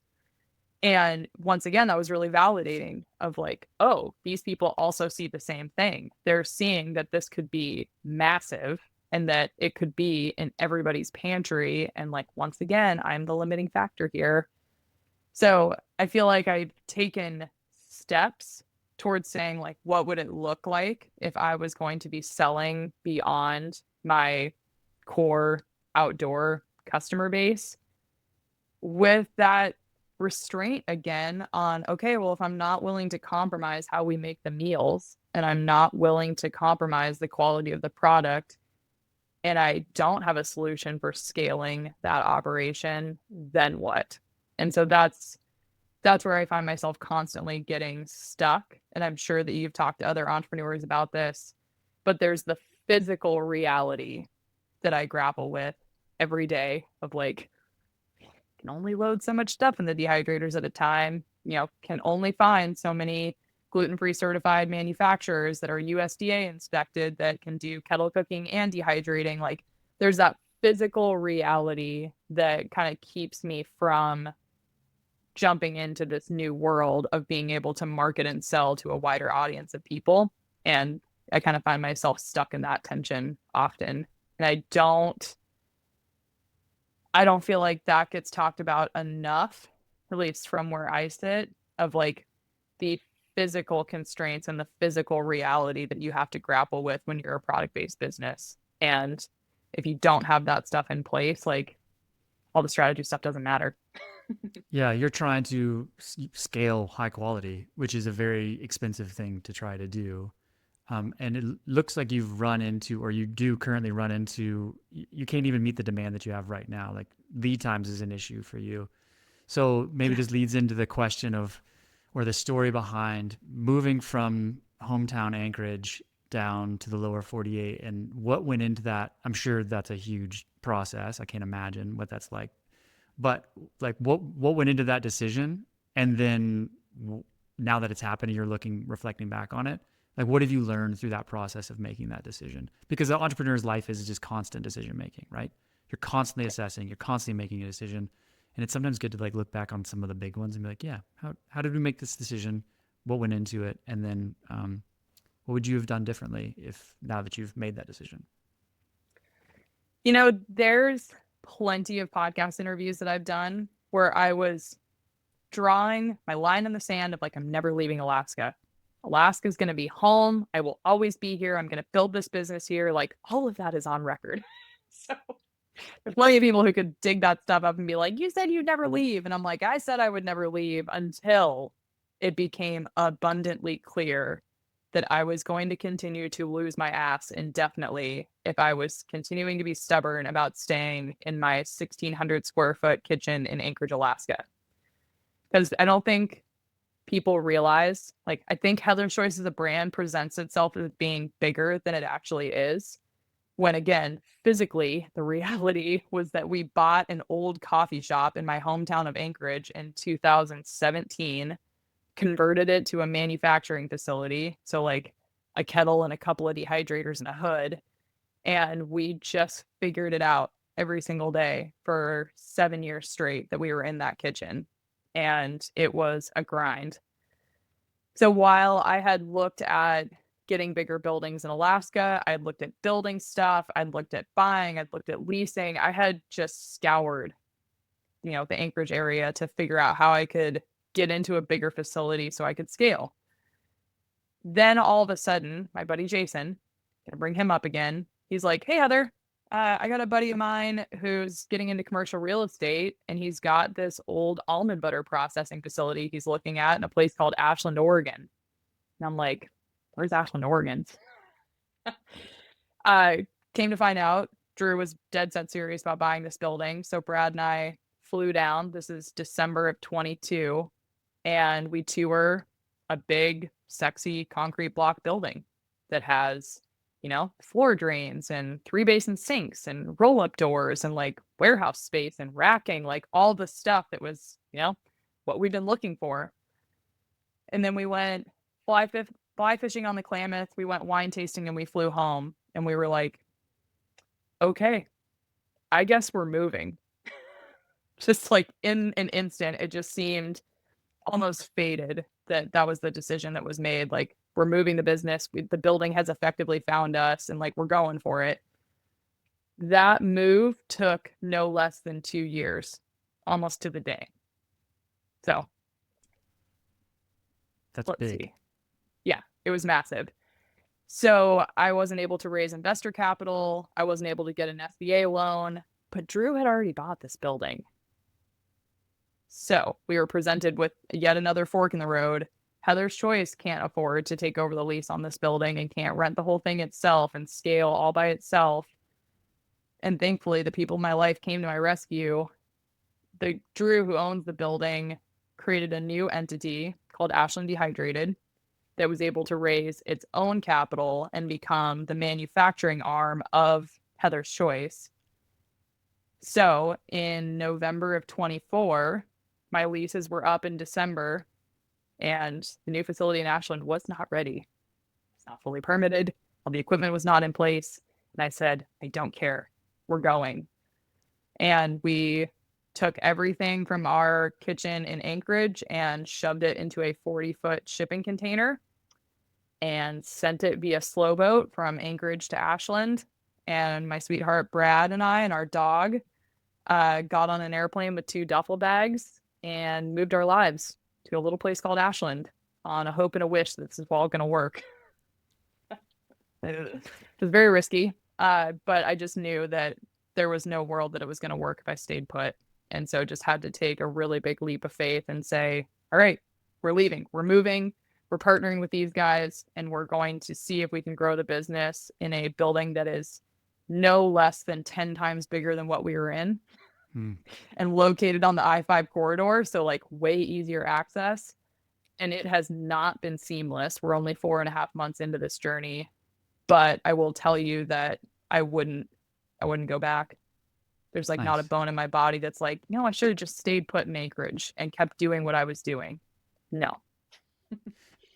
And once again, that was really validating of like, oh, these people also see the same thing. They're seeing that this could be massive and that it could be in everybody's pantry. And like, once again, I'm the limiting factor here. So I feel like I've taken steps towards saying, like, what would it look like if I was going to be selling beyond my core outdoor customer base with that restraint again on, okay, well, if I'm not willing to compromise how we make the meals and I'm not willing to compromise the quality of the product and I don't have a solution for scaling that operation, then what? And so that's where I find myself constantly getting stuck. And I'm sure that you've talked to other entrepreneurs about this, but there's the physical reality that I grapple with every day of like, can only load so much stuff in the dehydrators at a time, you know, can only find so many gluten-free certified manufacturers that are USDA inspected that can do kettle cooking and dehydrating. Like there's that physical reality that kind of keeps me from jumping into this new world of being able to market and sell to a wider audience of people. And I kind of find myself stuck in that tension often. And I don't feel like that gets talked about enough, at least from where I sit, of like the physical constraints and the physical reality that you have to grapple with when you're a product-based business. And if you don't have that stuff in place, like all the strategy stuff doesn't matter.
Yeah, you're trying to scale high quality, which is a very expensive thing to try to do. And it looks like you've run into, or you do currently run into, you can't even meet the demand that you have right now. Like lead times is an issue for you. So maybe
Yeah.
this leads into the question of, or the story behind moving from hometown Anchorage down to the lower 48 and what went into that. I'm sure that's a huge process. I can't imagine what that's like. But like what went into that decision? And then now that it's happened, you're reflecting back on it. Like what have you learned through that process of making that decision? Because the entrepreneur's life is just constant decision making, right? You're constantly assessing, you're constantly making a decision. And it's sometimes good to like look back on some of the big ones and be like, yeah, how did we make this decision? What went into it? And then what would you have done differently if now that you've made that decision?
There's plenty of podcast interviews that I've done where I was drawing my line in the sand of like, I'm never leaving Alaska. Alaska is going to be home. I will always be here. I'm going to build this business here. Like all of that is on record. So there's plenty of people who could dig that stuff up and be like, you said you'd never leave. And I'm like, I said I would never leave until it became abundantly clear that I was going to continue to lose my ass indefinitely if I was continuing to be stubborn about staying in my 1,600 square foot kitchen in Anchorage, Alaska. Because I don't think people realize, like, I think Heather's Choice as a brand presents itself as being bigger than it actually is. When again, physically, the reality was that we bought an old coffee shop in my hometown of Anchorage in 2017, converted it to a manufacturing facility. So, like a kettle and a couple of dehydrators and a hood. And we just figured it out every single day for 7 years straight that we were in that kitchen. And it was a grind. So while I had looked at getting bigger buildings in Alaska, I'd looked at building stuff, I'd looked at buying, I'd looked at leasing, I had just scoured, the Anchorage area to figure out how I could get into a bigger facility so I could scale. Then all of a sudden, my buddy Jason, gonna bring him up again. He's like, "Hey Heather, I got a buddy of mine who's getting into commercial real estate, and he's got this old almond butter processing facility he's looking at in a place called Ashland, Oregon." And I'm like, "Where's Ashland, Oregon?" I came to find out Drew was dead set serious about buying this building. So Brad and I flew down. This is December of 22, and we tour a big, sexy concrete block building that has, floor drains and three basin sinks and roll up doors and like warehouse space and racking, like all the stuff that was, what we've been looking for. And then we went fly fishing on the Klamath. We went wine tasting and we flew home. And we were like, okay, I guess we're moving. Just like in an instant, it just seemed almost fated that that was the decision that was made. Like, we're moving the business. The building has effectively found us and like we're going for it. That move took no less than 2 years, almost to the day. So
That's
let's
big.
see. Yeah, it was massive. So I wasn't able to raise investor capital. I wasn't able to get an SBA loan, but Drew had already bought this building. So we were presented with yet another fork in the road. Heather's Choice can't afford to take over the lease on this building and can't rent the whole thing itself and scale all by itself. And thankfully, the people in my life came to my rescue. The Drew, who owns the building, created a new entity called Ashland Dehydrated that was able to raise its own capital and become the manufacturing arm of Heather's Choice. So in November of 24, my leases were up in December, and the new facility in Ashland was not ready. It's not fully permitted. All the equipment was not in place. And I said, I don't care. We're going. And we took everything from our kitchen in Anchorage and shoved it into a 40-foot shipping container and sent it via slow boat from Anchorage to Ashland. And my sweetheart Brad and I and our dog got on an airplane with 2 duffel bags and moved our lives to a little place called Ashland on a hope and a wish that this is all going to work. It was very risky, but I just knew that there was no world that it was going to work if I stayed put. And so just had to take a really big leap of faith and say, all right, we're leaving. We're moving. we're partnering with these guys and we're going to see if we can grow the business in a building that is no less than 10 times bigger than what we were in
Hmm.
and located on the I-5 corridor. So like way easier access. And it has not been seamless. We're only 4.5 months into this journey, but I will tell you that I wouldn't go back. There's like not a
Nice.
bone in my body that's like, no, I should have just stayed put in Anchorage and kept doing what I was doing. No.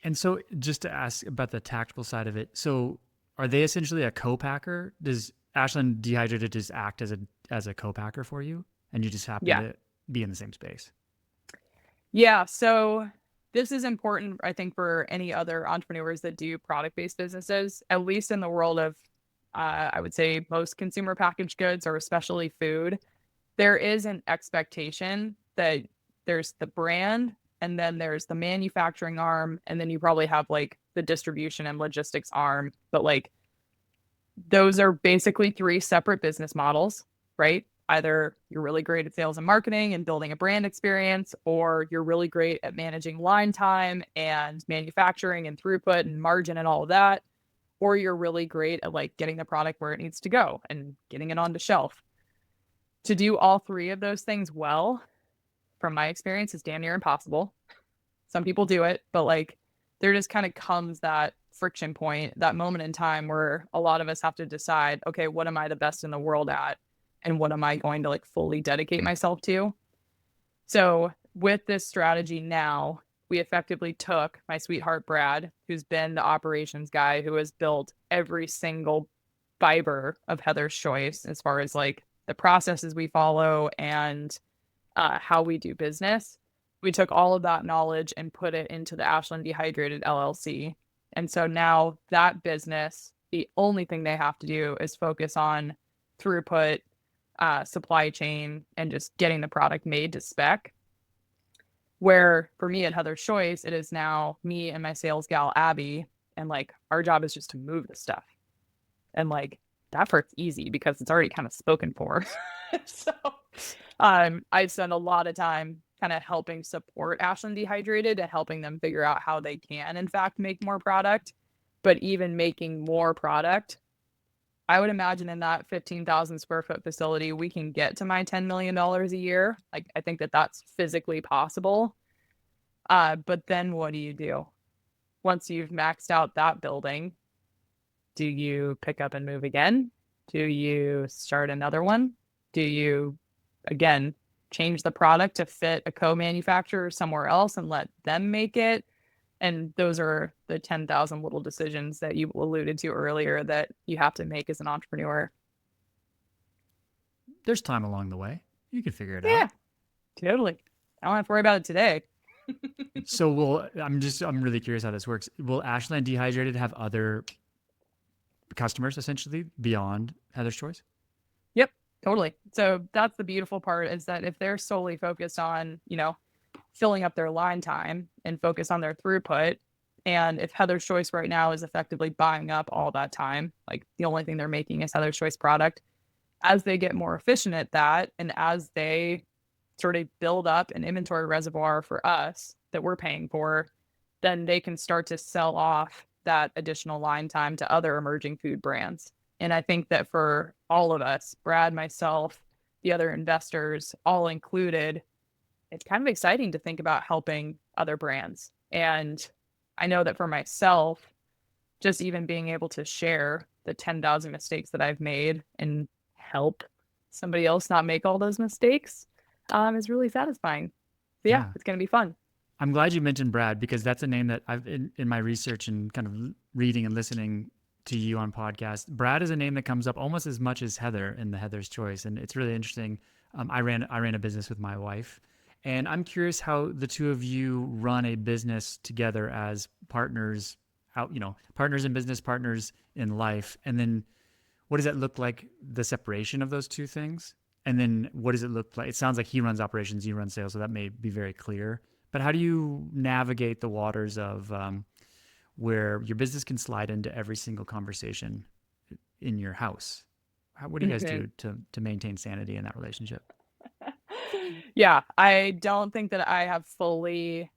And so, just to ask about the tactical side of it, so are they essentially a co-packer? Does Ashland Dehydrated just act as a co-packer for you, and you just happen
Yeah.
to be in the same space?
Yeah. So this is important, I think, for any other entrepreneurs that do product-based businesses, at least in the world of, I would say, most consumer packaged goods or especially food. There is an expectation that there's the brand and then there's the manufacturing arm, and then you probably have like the distribution and logistics arm. But like those are basically three separate business models, right? Either you're really great at sales and marketing and building a brand experience, or you're really great at managing line time and manufacturing and throughput and margin and all of that, or you're really great at like getting the product where it needs to go and getting it on the shelf. To do all three of those things well, from my experience, is damn near impossible. Some people do it, but like there just kind of comes that friction point, that moment in time where a lot of us have to decide, okay, what am I the best in the world at? And what am I going to like fully dedicate myself to? So with this strategy now, we effectively took my sweetheart Brad, who's been the operations guy who has built every single fiber of Heather's Choice as far as like the processes we follow and how we do business. We took all of that knowledge and put it into the Ashland Dehydrated LLC. And so now that business, the only thing they have to do is focus on throughput, supply chain, and just getting the product made to spec. Where for me at Heather's Choice, it is now me and my sales gal, Abby, and like our job is just to move the stuff. And like that part's easy because it's already kind of spoken for. So I spend a lot of time kind of helping support Ashland Dehydrated and helping them figure out how they can, in fact, make more product. But even making more product, I would imagine in that 15,000 square foot facility, we can get to my $10 million a year. Like, I think that that's physically possible. But then what do you do? Once you've maxed out that building, do you pick up and move again? Do you start another one? Do you, again, change the product to fit a co-manufacturer somewhere else and let them make it? And those are the 10,000 little decisions that you alluded to earlier that you have to make as an entrepreneur.
There's time along the way. You can figure it out.
Yeah, totally. I don't have to worry about it today.
So I'm really curious how this works. Will Ashland Dehydrated have other customers essentially beyond Heather's Choice?
Yep, totally. So that's the beautiful part is that if they're solely focused on, filling up their line time and focus on their throughput, and if Heather's Choice right now is effectively buying up all that time, like the only thing they're making is Heather's Choice product, as they get more efficient at that and as they sort of build up an inventory reservoir for us that we're paying for, then they can start to sell off that additional line time to other emerging food brands. And I think that for all of us, Brad, myself, the other investors, all included, it's kind of exciting to think about helping other brands. And I know that for myself, just even being able to share the 10,000 mistakes that I've made and help somebody else not make all those mistakes is really satisfying. So yeah,
Yeah.
it's going to be fun.
I'm glad you mentioned Brad because that's a name that I've in my research and kind of reading and listening to you on podcasts. Brad is a name that comes up almost as much as Heather in the Heather's Choice, and it's really interesting. I ran a business with my wife, and I'm curious how the two of you run a business together as partners partners in business, partners in life, and then what does that look like? The separation of those two things, and then what does it look like? It sounds like he runs operations, you run sales, so that may be very clear. But how do you navigate the waters of where your business can slide into every single conversation in your house? What do you guys do to maintain sanity in that relationship?
Yeah, I don't think that I have fully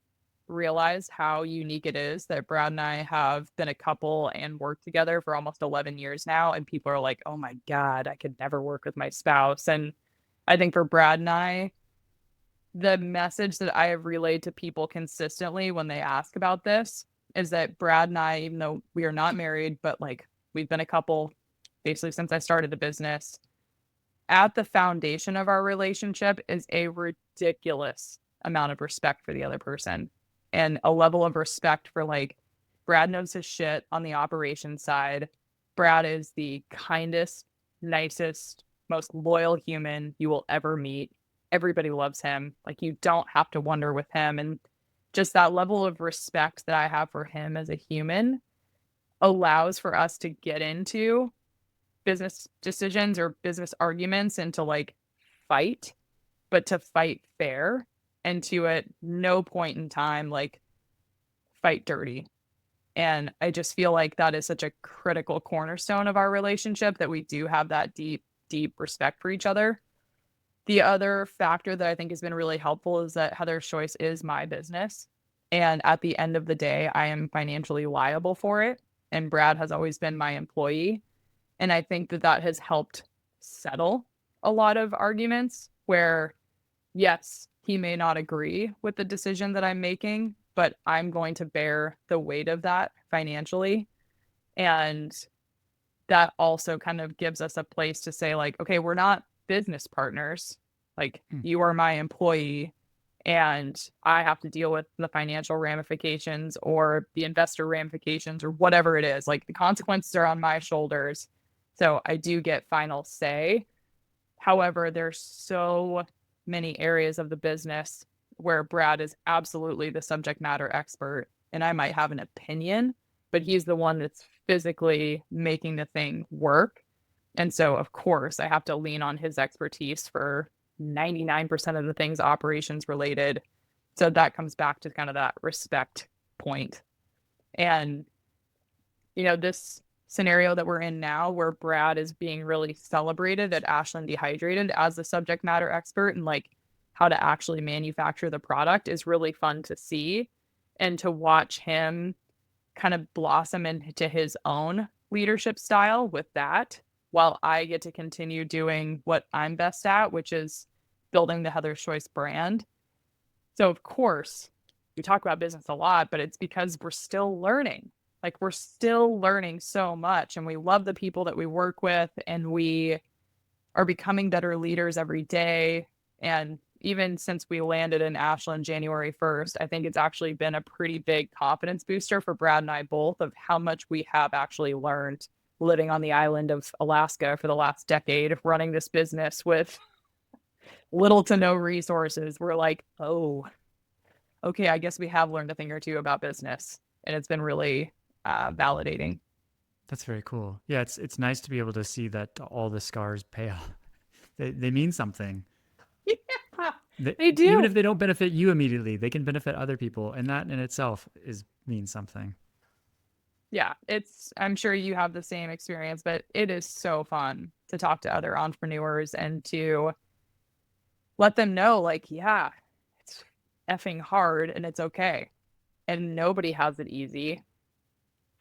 realize how unique it is that Brad and I have been a couple and worked together for almost 11 years now. And people are like, oh my God, I could never work with my spouse. And I think for Brad and I, the message that I have relayed to people consistently when they ask about this is that Brad and I, even though we are not married, but like we've been a couple basically since I started the business, at the foundation of our relationship is a ridiculous amount of respect for the other person and a level of respect for like Brad knows his shit on the operations side. Brad is the kindest, nicest, most loyal human you will ever meet. Everybody loves him. Like you don't have to wonder with him. And just that level of respect that I have for him as a human allows for us to get into business decisions or business arguments and to like fight, but to fight fair and to at no point in time like fight dirty. And I just feel like that is such a critical cornerstone of our relationship that we do have that deep, deep respect for each other. The other factor that I think has been really helpful is that Heather's Choice is my business. And at the end of the day, I am financially liable for it. And Brad has always been my employee. And I think that that has helped settle a lot of arguments where, yes, he may not agree with the decision that I'm making, but I'm going to bear the weight of that financially. And that also kind of gives us a place to say, like, okay, we're not business partners. Like, you are my employee, and I have to deal with the financial ramifications or the investor ramifications or whatever it is. Like, the consequences are on my shoulders. So I do get final say. However, there's so many areas of the business where Brad is absolutely the subject matter expert, and I might have an opinion, but he's the one that's physically making the thing work. And so, of course, I have to lean on his expertise for 99% of the things operations related. So that comes back to kind of that respect point. And, you know, this scenario that we're in now, where Brad is being really celebrated at Ashland Dehydrated as the subject matter expert and like how to actually manufacture the product, is really fun to see and to watch him kind of blossom into his own leadership style with that, while I get to continue doing what I'm best at, which is building the Heather's Choice brand. So, of course, we talk about business a lot, but it's because we're still learning. Like, we're still learning so much, and we love the people that we work with, and we are becoming better leaders every day. And even since we landed in Ashland January 1st, I think it's actually been a pretty big confidence booster for Brad and I both of how much we have actually learned living on the island of Alaska for the last decade, running this business with little to no resources. We're like, oh, okay, I guess we have learned a thing or two about business. And it's been really validating.
That's very cool. Yeah, it's nice to be able to see that all the scars pay off. They mean something.
Yeah, they do.
Even if they don't benefit you immediately, they can benefit other people, and that in itself means something.
Yeah, I'm sure you have the same experience, but it is so fun to talk to other entrepreneurs and to let them know, like, yeah, it's effing hard and it's okay. And nobody has it easy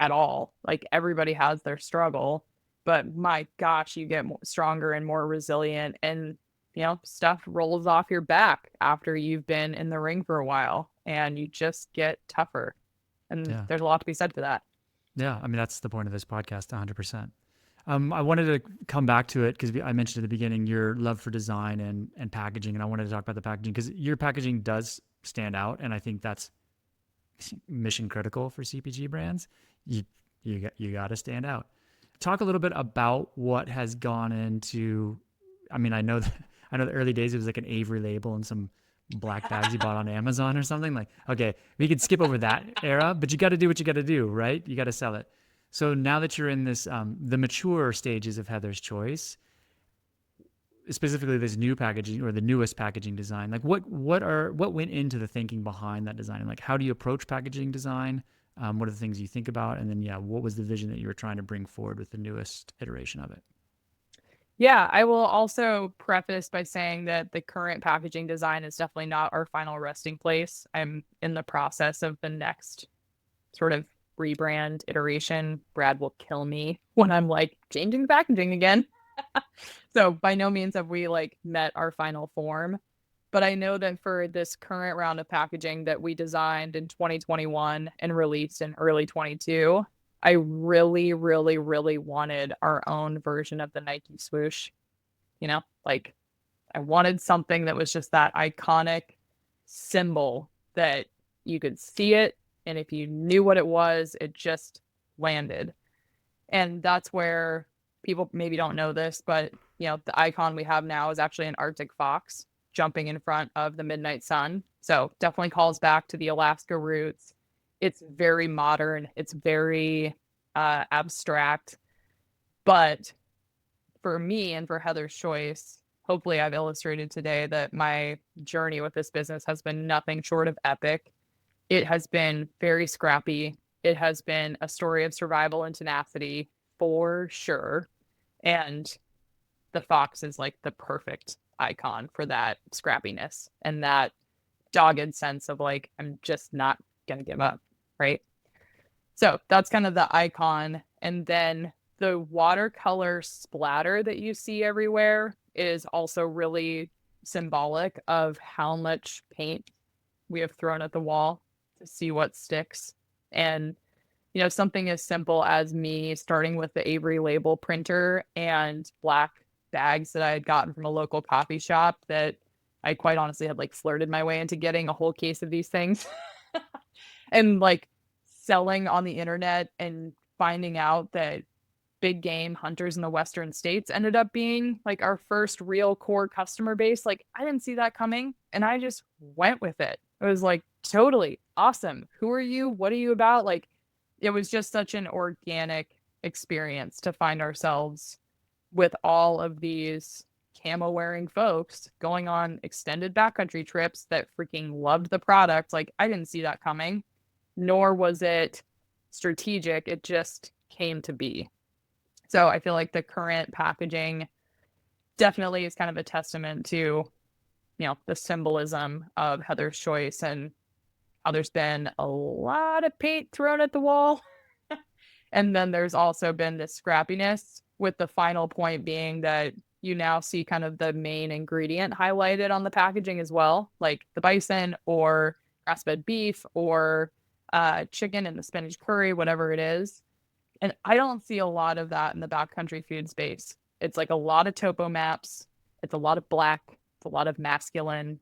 at all. Like, everybody has their struggle, but my gosh, you get stronger and more resilient, and stuff rolls off your back after you've been in the ring for a while, and you just get tougher. And
Yeah.
there's a lot to be said for that.
Yeah. I mean, that's the point of this podcast, 100%. I wanted to come back to it because I mentioned at the beginning your love for design and packaging, and I wanted to talk about the packaging because your packaging does stand out, and I think that's mission critical for CPG brands. You got to stand out. Talk a little bit about what has gone into. I mean, I know the early days it was like an Avery label and some black bags you bought on Amazon or something. Like, okay, we could skip over that era, but you got to do what you got to do, right? You got to sell it. So now that you're in this, the mature stages of Heather's Choice, specifically this new packaging or the newest packaging design, like what went into the thinking behind that design? And like, how do you approach packaging design? What are the things you think about? And then, what was the vision that you were trying to bring forward with the newest iteration of it?
Yeah, I will also preface by saying that the current packaging design is definitely not our final resting place. I'm in the process of the next sort of rebrand iteration. Brad will kill me when I'm like changing the packaging again. So by no means have we like met our final form. But I know that for this current round of packaging that we designed in 2021 and released in early 22, I really, really, really wanted our own version of the Nike swoosh. Like I wanted something that was just that iconic symbol that you could see it. And if you knew what it was, it just landed. And that's where people maybe don't know this, but the icon we have now is actually an Arctic fox jumping in front of the midnight sun. So definitely calls back to the Alaska roots. It's very modern. It's very abstract. But for me and for Heather's Choice, hopefully I've illustrated today that my journey with this business has been nothing short of epic. It has been very scrappy. It has been a story of survival and tenacity for sure. And the fox is like the perfect icon for that scrappiness and that dogged sense of like, I'm just not going to give up. Right. So that's kind of the icon. And then the watercolor splatter that you see everywhere is also really symbolic of how much paint we have thrown at the wall to see what sticks. And, something as simple as me starting with the Avery label printer and black bags that I had gotten from a local coffee shop that I quite honestly had like flirted my way into getting a whole case of these things and like selling on the internet and finding out that big game hunters in the Western states ended up being like our first real core customer base. Like I didn't see that coming and I just went with it. It was like totally awesome. Who are you? What are you about? Like it was just such an organic experience to find ourselves with all of these camo wearing folks going on extended backcountry trips that freaking loved the product. Like I didn't see that coming, nor was it strategic. It just came to be. So I feel like the current packaging definitely is kind of a testament to, the symbolism of Heather's Choice and how there's been a lot of paint thrown at the wall. And then there's also been this scrappiness, with the final point being that you now see kind of the main ingredient highlighted on the packaging as well, like the bison or grass-fed beef or chicken in the spinach curry, whatever it is. And I don't see a lot of that in the backcountry food space. It's like a lot of topo maps. It's a lot of black. It's a lot of masculine.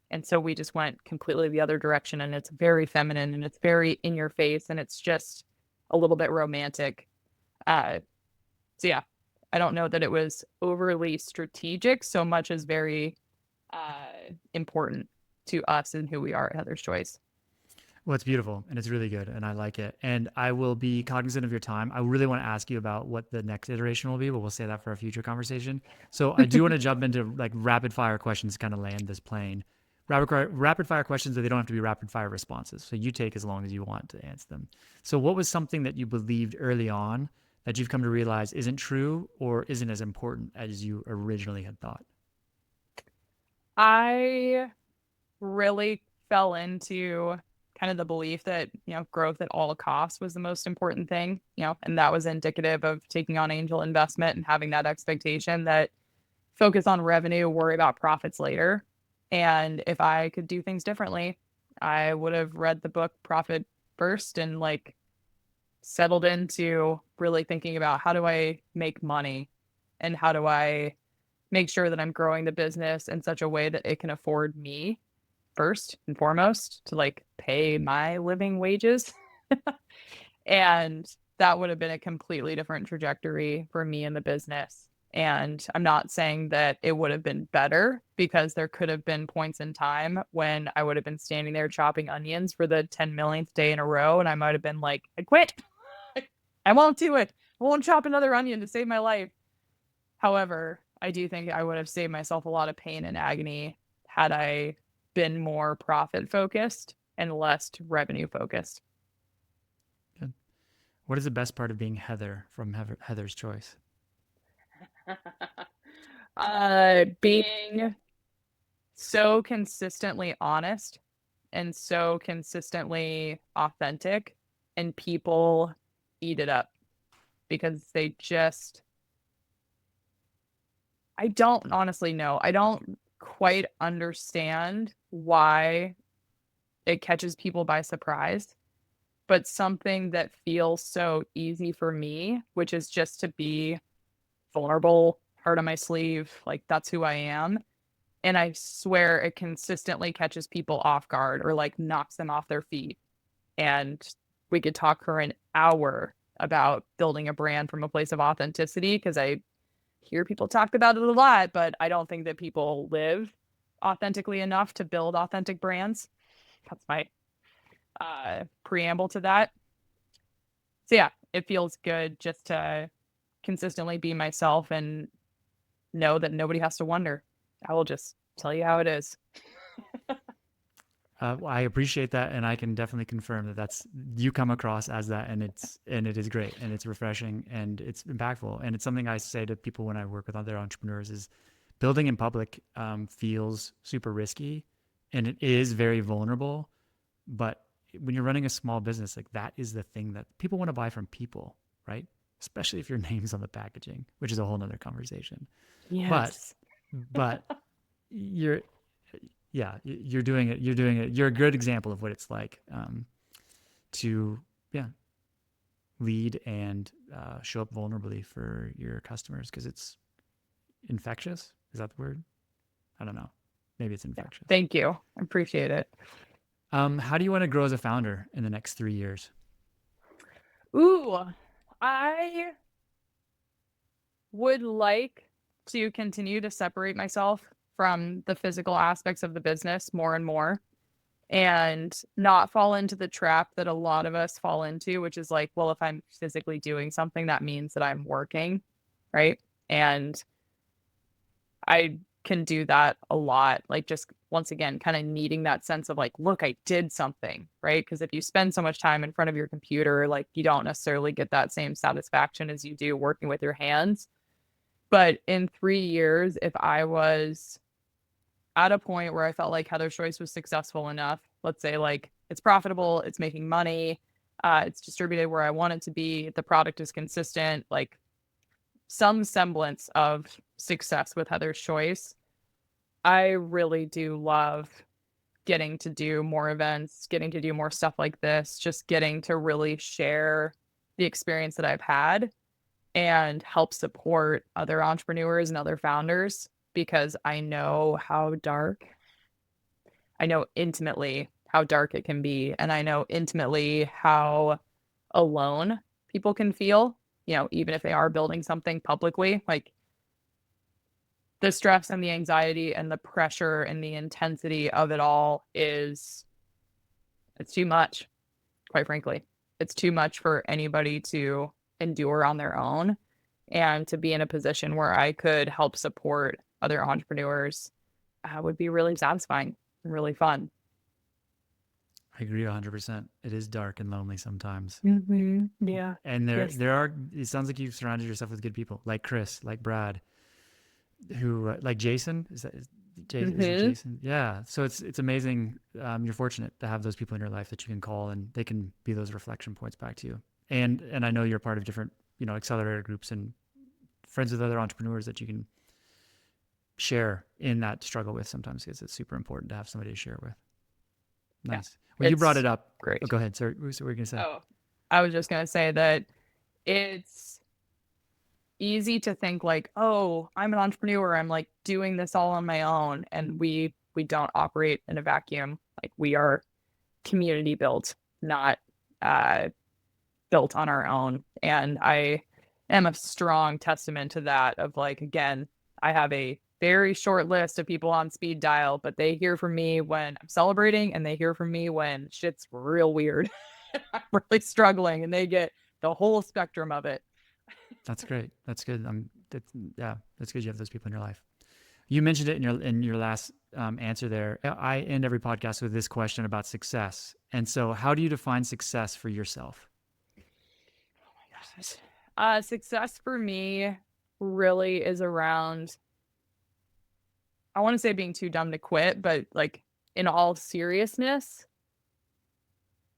And so we just went completely the other direction, and it's very feminine and it's very in your face and it's just a little bit romantic. Uh, so yeah, I don't know that it was overly strategic so much as very important to us and who we are at Heather's Choice.
Well, it's beautiful and it's really good and I like it. And I will be cognizant of your time. I really want to ask you about what the next iteration will be, but we'll say that for a future conversation. So I do want to jump into like rapid fire questions to kind of land this plane. Rapid fire questions, but they don't have to be rapid fire responses. So you take as long as you want to answer them. So what was something that you believed early on that you've come to realize isn't true or isn't as important as you originally had thought?
I really fell into kind of the belief that, growth at all costs was the most important thing, and that was indicative of taking on angel investment and having that expectation that focus on revenue, worry about profits later. And if I could do things differently, I would have read the book Profit First and like settled into really thinking about how do I make money and how do I make sure that I'm growing the business in such a way that it can afford me first and foremost to like pay my living wages. And that would have been a completely different trajectory for me in the business. And I'm not saying that it would have been better because there could have been points in time when I would have been standing there chopping onions for the 10 millionth day in a row. And I might have been like, I quit. I won't do it. I won't chop another onion to save my life. However, I do think I would have saved myself a lot of pain and agony had I been more profit focused and less revenue focused.
Good. What is the best part of being Heather from Heather's Choice?
Being so consistently honest and so consistently authentic, and people eat it up because they just I don't honestly know. I don't quite understand why it catches people by surprise, but something that feels so easy for me, which is just to be vulnerable, heart on my sleeve, like that's who I am. And I swear it consistently catches people off guard or like knocks them off their feet. And we could talk for an hour about building a brand from a place of authenticity because I hear people talk about it a lot, but I don't think that people live authentically enough to build authentic brands. That's my preamble to that. So yeah, it feels good just to consistently be myself and know that nobody has to wonder. I will just tell you how it is.
I appreciate that, and I can definitely confirm that that's you come across as that, and it is great, and it's refreshing, and it's impactful, and it's something I say to people when I work with other entrepreneurs is building in public feels super risky, and it is very vulnerable, but when you're running a small business, like that is the thing that people want to buy from people, right? Especially if your name's on the packaging, which is a whole nother conversation. But
Yes.
but you're yeah, you're doing it. You're doing it. You're a good example of what it's like to, yeah, lead and show up vulnerably for your customers because it's infectious. Is that the word? I don't know. Maybe it's
Yeah.
infectious.
Thank you. I appreciate it.
How do you want to grow as a founder in the next 3 years?
Ooh, I would like to continue to separate myself from the physical aspects of the business more and more and not fall into the trap that a lot of us fall into, which is like, well, if I'm physically doing something, that means that I'm working, right? And I can do that a lot. Like, just once again, kind of needing that sense of like, look, I did something, right? Because if you spend so much time in front of your computer, like, you don't necessarily get that same satisfaction as you do working with your hands. But in 3 years, if I was at a point where I felt like Heather's Choice was successful enough, let's say like it's profitable, it's making money, it's distributed where I want it to be, the product is consistent, like some semblance of success with Heather's Choice, I really do love getting to do more events, getting to do more stuff like this, just getting to really share the experience that I've had and help support other entrepreneurs and other founders because I know intimately how dark it can be. And I know intimately how alone people can feel, even if they are building something publicly. Like the stress and the anxiety and the pressure and the intensity of it all it's too much, quite frankly. It's too much for anybody to endure on their own. And to be in a position where I could help support other entrepreneurs would be really satisfying and really fun.
I agree 100%. It is dark and lonely sometimes.
Yeah.
And
Yes.
there are, it sounds like you've surrounded yourself with good people like Chris, like Brad, who like Jason is it
Hmm.
Jason? Yeah. So it's amazing. You're fortunate to have those people in your life that you can call and they can be those reflection points back to you. And I know you're part of different accelerator groups and friends with other entrepreneurs that you can share in that struggle with sometimes because it's super important to have somebody to share with.
Yeah.
Nice. Well, you brought
It's
it up. Oh,
great.
go ahead. Sorry, what were you gonna say?
Oh, I was just gonna say that it's easy to think like, oh, I'm an entrepreneur. I'm like doing this all on my own. And we don't operate in a vacuum. Like we are community built, not uh built on our own. And I am a strong testament to that of like, again, I have a very short list of people on speed dial, but they hear from me when I'm celebrating and they hear from me when shit's real weird. I'm really struggling and they get the whole spectrum of it.
That's great. That's good. Yeah, that's good. You have those people in your life. You mentioned it in your last answer there. I end every podcast with this question about success. And so, how do you define success for yourself?
Success for me really is around, I want to say being too dumb to quit, but like in all seriousness,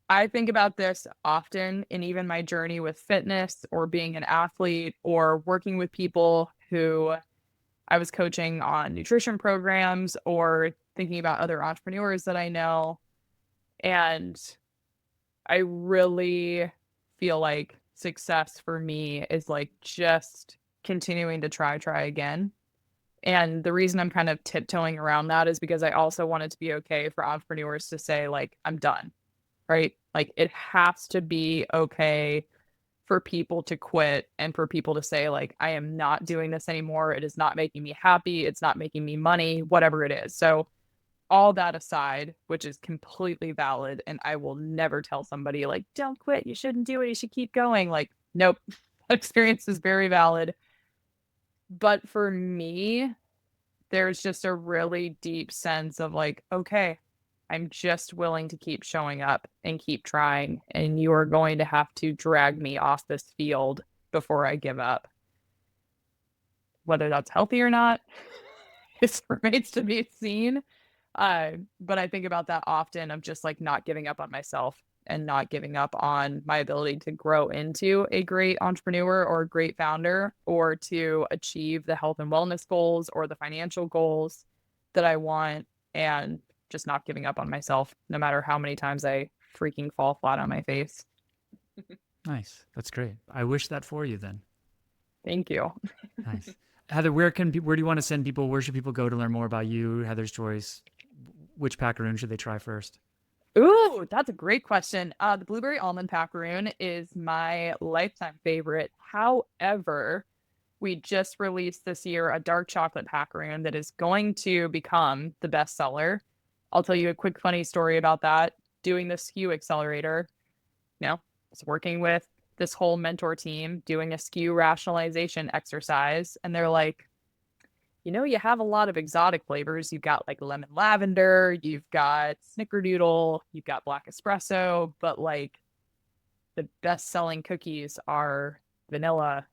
I think about this often in even my journey with fitness or being an athlete or working with people who I was coaching on nutrition programs or thinking about other entrepreneurs that I know. And I really feel like success for me is like just continuing to try again. And the reason I'm kind of tiptoeing around that is because I also want it to be okay for entrepreneurs to say, like, I'm done, right? Like, it has to be okay for people to quit and for people to say, like, I am not doing this anymore. It is not making me happy. It's not making me money, whatever it is. So, all that aside, which is completely valid, and I will never tell somebody, like, don't quit. You shouldn't do it. You should keep going. Like, nope. Experience is very valid. But for me, there's just a really deep sense of like, okay, I'm just willing to keep showing up and keep trying. And you are going to have to drag me off this field before I give up. Whether that's healthy or not, it remains to be seen. But I think about that often of just like not giving up on myself and not giving up on my ability to grow into a great entrepreneur or a great founder or to achieve the health and wellness goals or the financial goals that I want, and just not giving up on myself no matter how many times I freaking fall flat on my face.
Nice. That's great. I wish that for you then.
Thank you.
Nice. Heather, where do you want to send people? Where should people go to learn more about you, Heather's choice? Which packaroon should they try first?
Ooh, that's a great question. The blueberry almond packaroon is my lifetime favorite. However, we just released this year a dark chocolate packaroon that is going to become the bestseller. I'll tell you a quick funny story about that. Doing the SKU accelerator, I was working with this whole mentor team doing a SKU rationalization exercise, and they're like, you have a lot of exotic flavors. You've got like lemon lavender, you've got snickerdoodle, you've got black espresso, but like the best selling cookies are vanilla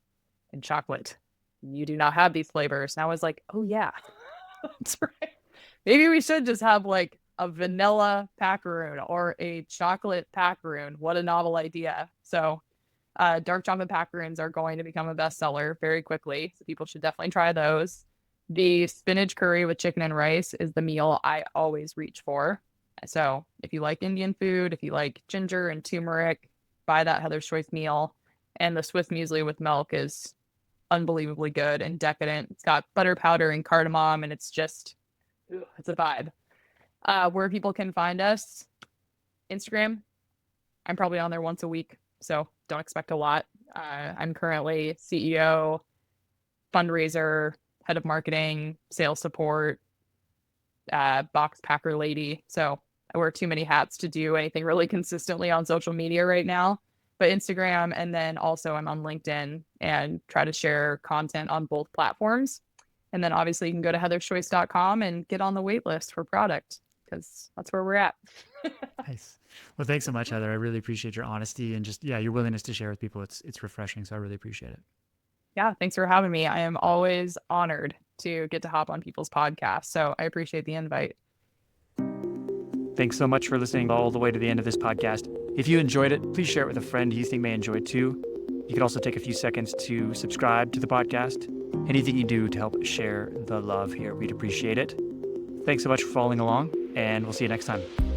and chocolate. You do not have these flavors. And I was like, oh yeah, that's right. Maybe we should just have like a vanilla packaroon or a chocolate packaroon. What a novel idea. So dark chocolate packaroons are going to become a bestseller very quickly. So people should definitely try those. The spinach curry with chicken and rice is the meal I always reach for. So if you like Indian food, if you like ginger and turmeric, buy that Heather's Choice meal. And the Swiss muesli with milk is unbelievably good and decadent. It's got butter powder and cardamom, and it's just, it's a vibe. Where people can find us, Instagram. I'm probably on there once a week, so don't expect a lot. I'm currently CEO, fundraiser, head of marketing, sales support, box packer lady. So I wear too many hats to do anything really consistently on social media right now. But Instagram, and then also I'm on LinkedIn and try to share content on both platforms. And then obviously you can go to heatherschoice.com and get on the wait list for product because that's where we're at.
Nice. Well, thanks so much, Heather. I really appreciate your honesty and just, your willingness to share with people. It's refreshing. So I really appreciate it.
Yeah, thanks for having me. I am always honored to get to hop on people's podcasts. So I appreciate the invite.
Thanks so much for listening all the way to the end of this podcast. If you enjoyed it, please share it with a friend you think may enjoy it too. You could also take a few seconds to subscribe to the podcast. Anything you do to help share the love here, we'd appreciate it. Thanks so much for following along, and we'll see you next time.